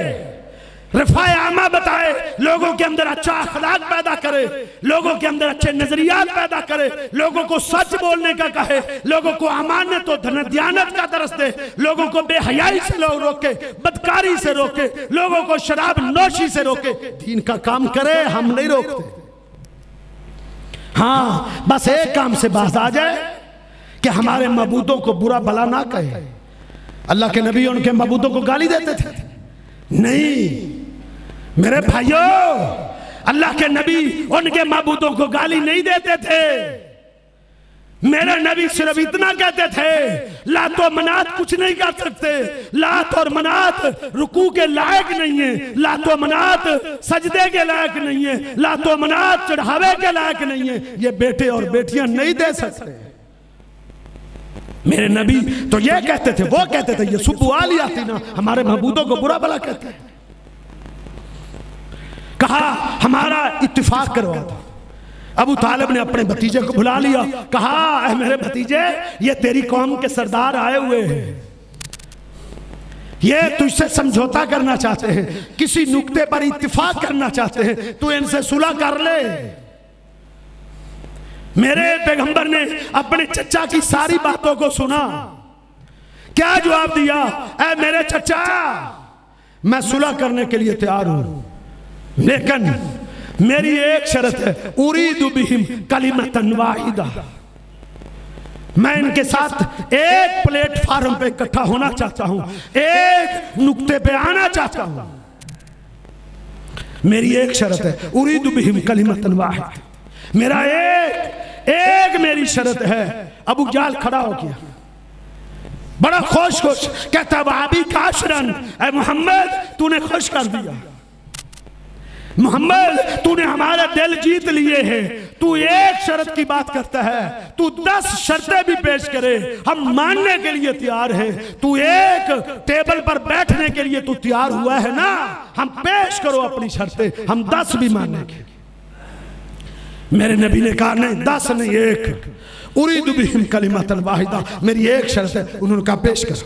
رفع عامہ بتائے، لوگوں کے اندر اچھا اخلاق پیدا کرے، لوگوں کے اندر اچھے نظریات پیدا کرے، لوگوں کو سچ بولنے کا کہے، لوگوں کو امانت و دیانت کا درس دے، لوگوں کو بے حیائی سے روکے، بدکاری سے روکے، لوگوں کو شراب نوشی سے روکے، دین کا کام کرے، ہم نہیں روکتے۔ ہاں بس ایک کام سے باز آ جائے کہ ہمارے معبودوں کو برا بھلا نہ کہے۔ اللہ کے نبی ان کے معبودوں کو گالی دیتے تھے؟ نہیں میرے بھائیوں، اللہ کے نبی ان کے معبودوں کو گالی نہیں دیتے تھے۔ میرے نبی صرف اتنا کہتے تھے، لات و منات کچھ نہیں کر سکتے، لات اور منات رکوع کے لائق نہیں ہیں، لات و منات سجدے کے لائق نہیں ہیں، لات و منات چڑھاوے کے لائق نہیں ہیں، یہ بیٹے اور بیٹیاں نہیں دے سکتے۔ میرے نبی تو یہ کہتے تھے، وہ کہتے تھے یہ سب آلیاتنا، ہمارے معبودوں کو برا بھلا کہتے ہیں۔ کہا ہمارا اتفاق کروا دو۔ ابو طالب نے اپنے بھتیجے کو بلا لیا، کہا اے میرے بھتیجے، یہ تیری قوم کے سردار آئے ہوئے ہیں، یہ تجھ سے سمجھوتا کرنا چاہتے ہیں، کسی نقطے پر اتفاق کرنا چاہتے ہیں، تو ان سے صلح کر لے۔ میرے پیغمبر نے اپنے چچا کی ساری باتوں کو سنا، کیا جواب دیا؟ اے میرے چچا، میں صلح کرنے کے لیے تیار ہوں، لیکن میری ایک شرط ہے، اُرِيدُ بِهِمْ كَلِمَةً وَاحِدَةً، میں ان کے ساتھ ایک پلیٹ فارم پہ اکٹھا ہونا چاہتا ہوں، ایک نقطے پہ آنا چاہتا ہوں۔ میری ایک شرط ہے، اُرِيدُ بِهِمْ كَلِمَةً وَاحِدَةً، میرا ایک میری شرط ہے۔ ابو جہل کھڑا ہو گیا، بڑا خوش کہتا ہے وَعَبِي کاشرن، اے محمد تو نے خوش کر دیا، محمد تو نے ہمارے دل جیت لیے ہیں، تو ایک شرط کی بات کرتا ہے، تو 10 شرطیں بھی پیش کرے ہم ماننے کے لیے تیار ہیں، تو ایک ٹیبل پر بیٹھنے کے لیے تو تیار ہوا ہے نا، ہم پیش کرو اپنی شرطیں، ہم 10 بھی ماننے کے۔ میرے نبی نے کہا نہیں 10 نہیں، ایک، اُرِيدُ بِهِمْ كَلِمَةً وَاحِدَةً، میری ایک شرط ہے۔ انہوں نے کہا پیش کر،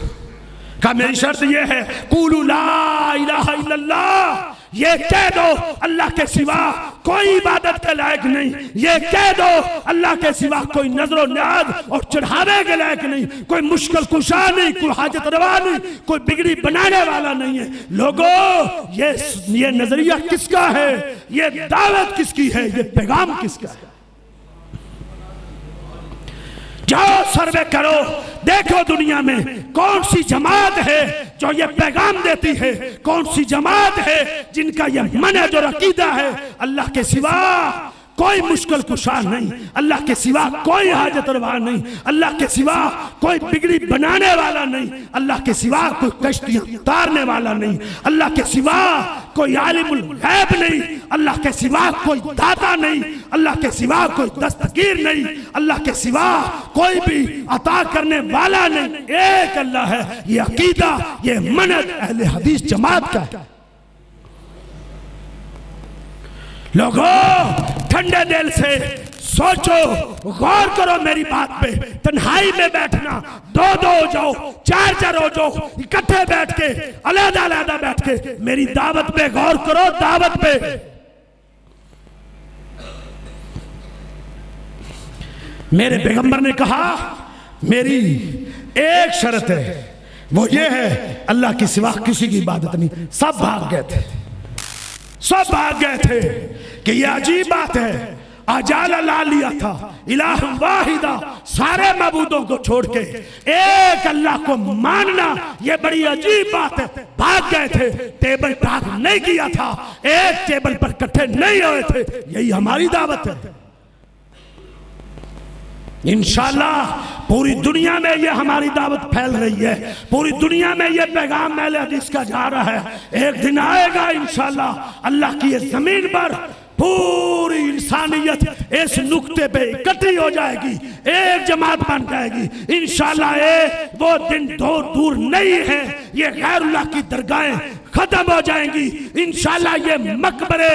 کہا میری شرط یہ ہے، قولوا لا الہ الا اللہ، یہ کہہ دو اللہ کے سوا کوئی عبادت کے لائق نہیں، یہ کہہ دو اللہ کے سوا کوئی نظر و نیاز اور چڑھاوے کے لائق نہیں، کوئی مشکل کشا نہیں، کوئی حاجت روا نہیں، کوئی بگڑی بنانے والا نہیں ہے۔ لوگوں یہ نظریہ کس کا ہے، یہ دعوت کس کی ہے، یہ پیغام کس کا ہے؟ جاؤ سروے کرو، دیکھو دنیا میں کون سی جماعت ہے جو یہ پیغام دیتی ہے، کون سی جماعت ہے جن کا یہ منہج اور عقیدہ ہے اللہ کے سوا کوئی مشکل کشا نہیں، اللہ کے سوا کوئی حاجت روا نہیں، اللہ کے سوا کوئی بگڑی بنانے والا نہیں، اللہ کے سوا کوئی کشتیاں اتارنے والا نہیں، اللہ کے سوا کوئی عالم الغیب نہیں، اللہ کے سوا کوئی داتا نہیں، اللہ کے سوا کوئی دستگیر نہیں، اللہ کے سوا کوئی بھی عطا کرنے والا نہیں، ایک اللہ ہے۔ یہ عقیدہ، یہ منہج اہل حدیث جماعت کا ہے۔ لوگوں ٹھنڈے دل سے سوچو، غور کرو میری بات پہ، تنہائی میں بیٹھنا، دو ہو جاؤ، چار ہو جاؤ، اکٹھے بیٹھ کے، علیحدہ علیحدہ بیٹھ کے میری دعوت پہ غور کرو، دعوت پہ۔ میرے پیغمبر نے کہا میری ایک شرط ہے، وہ یہ ہے اللہ کے سوا کسی کی عبادت نہیں۔ سب بھاگ گئے تھے، سب بھاگ گئے تھے کہ یہ عجیب بات ہے، اجال لا لیا تھا الہ واحدہ، سارے معبودوں کو چھوڑ کے ایک اللہ کو ماننا یہ بڑی عجیب بات ہے۔ بھاگ گئے تھے، ٹیبل ٹاک نہیں کیا تھا، ایک ٹیبل پر کٹھے نہیں ہوئے تھے۔ یہی ہماری دعوت ہے۔ انشاءاللہ پوری دنیا میں یہ ہماری دعوت پھیل رہی ہے، پوری دنیا میں یہ پیغام اہل حدیث کا جا رہا ہے۔ ایک دن آئے گا انشاءاللہ اللہ کی یہ زمین پر پوری انسانیت اس نقطے پہ اکٹھی ہو جائے گی، ایک جماعت بن جائے گی انشاءاللہ۔ وہ دن دور نہیں ہے، یہ غیر اللہ کی درگاہیں ختم ہو جائیں گی انشاءاللہ، یہ مقبرے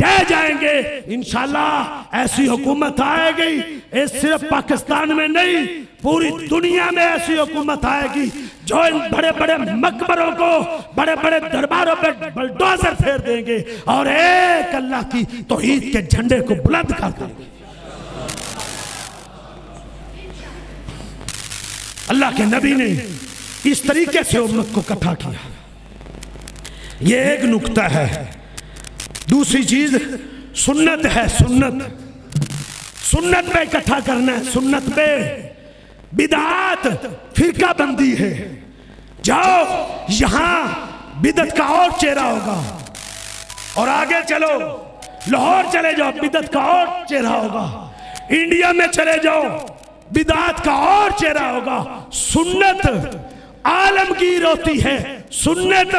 دے جائیں گے انشاءاللہ۔ ایسی حکومت آئے گی، اس صرف پاکستان میں نہیں، پوری دنیا میں ایسی حکومت آئے گی جو ان بڑے بڑے مقبروں کو، بڑے بڑے درباروں پہ بلڈوزر پھیر دیں گے اور ایک اللہ کی توحید کے جھنڈے کو بلند کر دیں گے۔ اللہ کے نبی نے اس طریقے سے امت کو اکٹھا کیا۔ یہ ایک نقطہ ہے۔ دوسری چیز سنت ہے، سنت پہ اکٹھا کرنا ہے، سنت پہ۔ بدعات فرقہ بندی ہے، جاؤ یہاں بدعت کا اور چہرہ ہوگا، اور آگے چلو لاہور چلے جاؤ بدعت کا اور چہرہ ہوگا، انڈیا میں چلے جاؤ بدعات کا اور چہرہ ہوگا۔ سنت عالمگیر ہوتی ہے، سنت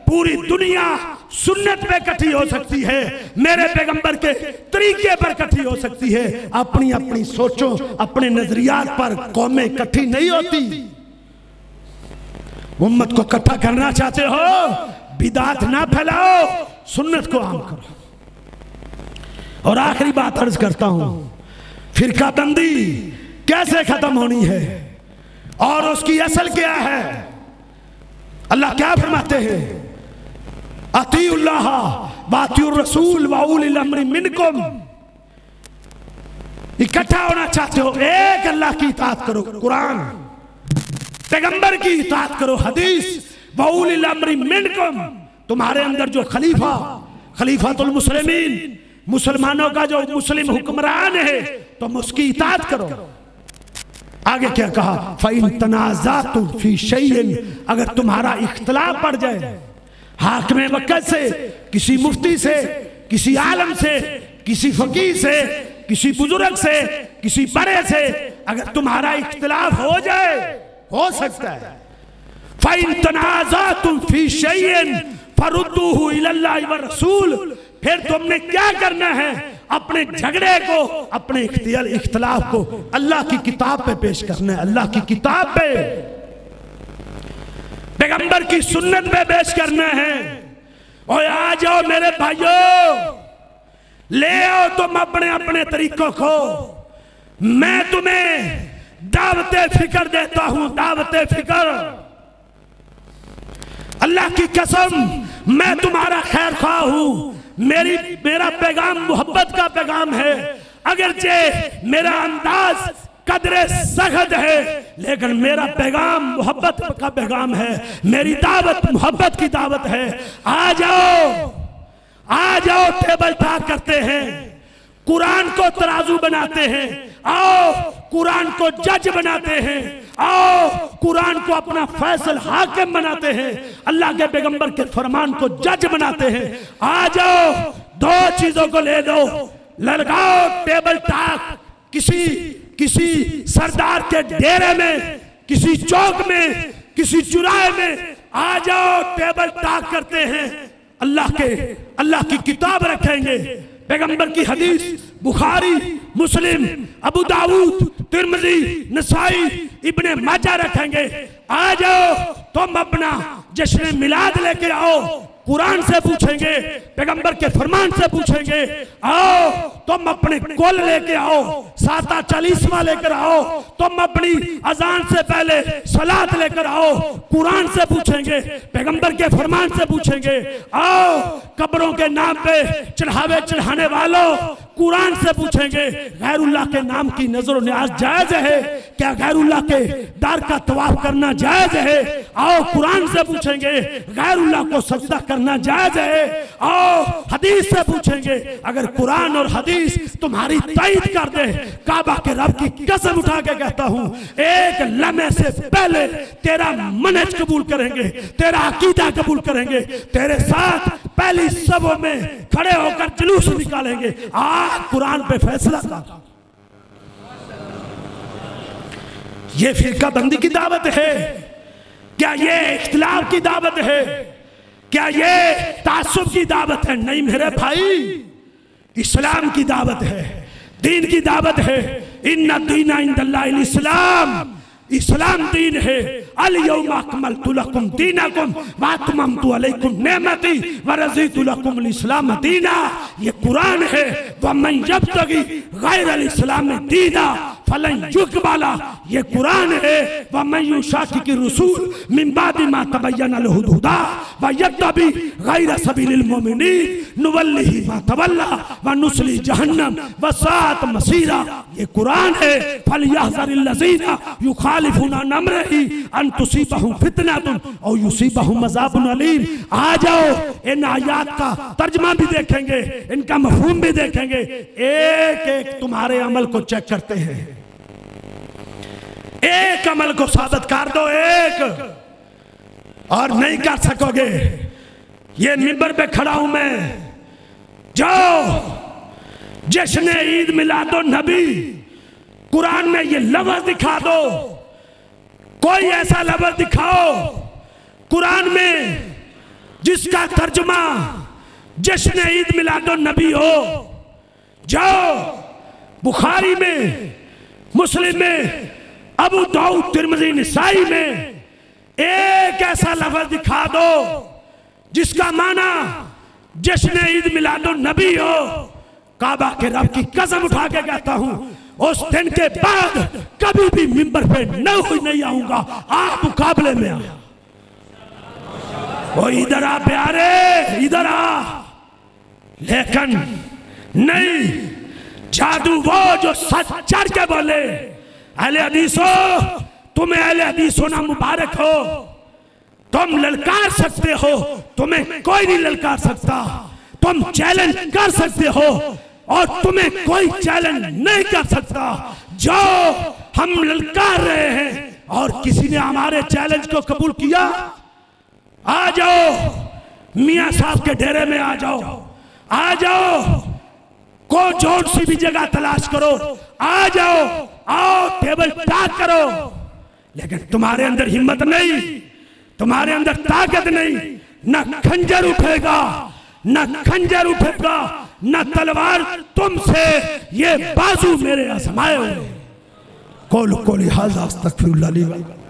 پوری دنیا سنت پہ کٹھی ہو سکتی ہے، میرے پیغمبر کے طریقے پر کٹھی ہو سکتی ہے۔ اپنی اپنی سوچوں، اپنے نظریات پر قومیں کٹھی نہیں ہوتی۔ امت کو اکٹھا کرنا چاہتے ہو، بدعات نہ پھیلاؤ، سنت کو عام کرو۔ اور آخری بات عرض کرتا ہوں، فرقہ بندی کیسے ختم ہونی ہے اور اس کی اصل کیا ہے؟ اللہ کیا فرماتے ہیں؟ اطیعوا اللہ واطیعوا الرسول واولی الامر منکم۔ اکٹھا ہونا چاہتے ہو، ایک اللہ کی اطاعت کرو، قرآن، پیغمبر کی اطاعت کرو، حدیث، واولی الامر منکم۔ تمہارے اندر جو خلیفہ، خلیفۃ المسلمین، مسلمانوں کا جو مسلم حکمران ہے تم اس کی اطاعت کرو۔ آگے کیا کہا؟ فَإِن تَنَازَعْتُمْ فِي شَيْءٍ، اگر تمہارا اختلاف پڑ جائے حاکم وقت سے، کسی مفتی سے، کسی عالم سے، کسی فقیہ سے، کسی بزرگ سے، کسی بڑے سے اگر تمہارا اختلاف ہو جائے، ہو سکتا ہے، فَإِن تَنَازَعْتُمْ فِي شَيْءٍ فَرُدُّوهُ إِلَى اللَّهِ وَالرَّسُولِ، پھر تم نے کیا کرنا ہے؟ اپنے جھگڑے کو، اپنے اختلاف کو اللہ کی کتاب پہ پیش کرنا ہے، اللہ کی کتاب پہ، پیغمبر کی سنت پہ پیش کرنا ہے۔ اور آ جاؤ میرے بھائیوں، لے آؤ تم اپنے اپنے طریقوں کو، میں تمہیں دعوت فکر دیتا ہوں، دعوت فکر۔ اللہ کی قسم میں تمہارا خیر خواہ ہوں، میرا پیغام محبت کا پیغام ہے، اگرچہ میرا انداز قدر سخت ہے لیکن میرا پیغام محبت کا پیغام ہے، میری دعوت محبت کی دعوت ہے۔ آ جاؤ، آ جاؤ، ٹیبل ٹاک کرتے ہیں، قرآن کو ترازو بناتے ہیں، آؤ قرآن کو جج بناتے ہیں، آؤ قرآن کو اپنا فیصل حاکم بناتے ہیں، اللہ کے پیغمبر کے فرمان کو جج بناتے ہیں۔ آ جاؤ، دو چیزوں کو لے دو، لگاؤ ٹیبل ٹاک، کسی سردار کے ڈیرے میں، کسی چوک میں، کسی چوراہے میں آ جاؤ، ٹیبل ٹاک کرتے ہیں، اللہ کی کتاب رکھیں گے، پیغمبر کی حدیث بخاری، مسلم، ابو داؤد، ترمذی، نسائی، ابن ماجہ رکھیں گے۔ آ جاؤ تم اپنا جشن میلاد لے کے آؤ، قرآن سے پوچھیں گے، پیغمبر کے فرمان سے پوچھیں گے۔ آؤ تم اپنے کول لے کے آؤ، ساتہ چالیسواں لے کر آؤ، تم اپنی اذان سے پہلے صلاۃ لے کر آؤ، قرآن سے پوچھیں گے، پیغمبر کے فرمان سے پوچھیں گے۔ آؤ قبروں کے نام پہ چڑھاوے چڑھانے والوں، قرآن سے پوچھیں گے، غیر اللہ کے نام کی نظر و نیاز جائز ہے کیا؟ غیر اللہ کے دار کا طواف کرنا جائز ہے؟ آؤ قرآن سے پوچھیں گے، غیر اللہ کو سجدہ کرنا جائز ہے؟ آؤ حدیث سے پوچھیں گے، اگر قرآن اور حدیث تمہاری تائید کر دے، کعبہ کے رب کی قسم اٹھا کے کہتا ہوں، ایک لمحے سے پہلے تیرا منہج قبول کریں گے، تیرا عقیدہ قبول کریں گے، تیرے ساتھ پہلی صفوں میں کھڑے ہو کر جلوس نکالیں گے۔ قرآن پہ فیصلہ کر۔ یہ فرقہ بندی کی دعوت ہے کیا؟ یہ اختلاف کی دعوت ہے کیا؟ یہ تعصب کی دعوت ہے؟ نہیں میرے بھائی، اسلام کی دعوت ہے، دین کی دعوت ہے۔ ان الدین عند اللہ الاسلام، اسلام دین ہے۔ الیوم اکملت لکم دینکم واتممت علیکم نعمتی ورضیت لکم الاسلام دینا، یہ قرآن ہے۔ ومن یبتغی غیر الاسلام دینا فلن یقبل، یہ قرآن ہے۔ ومن یشاقق الرسول من بعد ما تبین له الہدی ویتبع غیر سبیل المؤمنین نولہ ما تولی ونصلی جہنم وساءت مصیرا، یہ قرآن ہے۔ فلیحذر الذین یخالفون عن امرہ ان تصیبہم فتنۃ او یصیبہم عذاب علیم۔ آ جاؤ ان آیات کا ترجمہ بھی دیکھیں گے، ان کا مفہوم بھی دیکھیں گے، ایک ایک تمہارے عمل کو چیک کرتے ہیں، ایک عمل کو ثابت کر دو، ایک اور نہیں کر سکو گے۔ یہ منبر پہ کھڑا ہوں میں، جاؤ جشن عید میلاد النبی قرآن میں یہ لفظ دکھا دو، کوئی ایسا لفظ دکھاؤ قرآن میں جس کا ترجمہ جشن عید میلاد النبی ہو۔ جاؤ بخاری میں، مسلم میں، ابو داؤد، ترمذی، نسائی میں ایک ایسا لفظ دکھا دو جس کا معنی جشن عید میلاد النبی ہو۔ کعبہ کے رب کی قسم اٹھا کے کہتا ہوں، اس دن کے بعد کبھی بھی منبر پہ نہیں آؤں گا، آپ مقابلے میں آ۔ وہ ادھر آ پیارے، ادھر آ، لیکن نہیں، جادو وہ جو سچ چڑھ کے بولے، اہل حدیثو تمہیں اہل حدیث ہونا مبارک ہو، تم للکار سکتے ہو، تمہیں کوئی نہیں للکار سکتا، تم چیلنج کر سکتے ہو اور تمہیں کوئی چیلنج نہیں کر سکتا. جو ہم للکار رہے ہیں اور کسی نے ہمارے چیلنج کو قبول کیا، آ جاؤ میاں صاحب کے ڈیرے میں، آ جاؤ، آ جاؤ، کو جون سی بھی جگہ تلاش کرو، آ جاؤ، آؤ ٹیبل ٹاک کرو. لیکن تمہارے اندر ہمت نہیں، تمہارے اندر طاقت نہیں. نہ خنجر اٹھے گا، نہ خنجر اٹھے گا، نہ تلوار تم سے، یہ بازو میرے آزمائے ہوئے. قول قولی ھذا استغفر اللہ لی و لکم.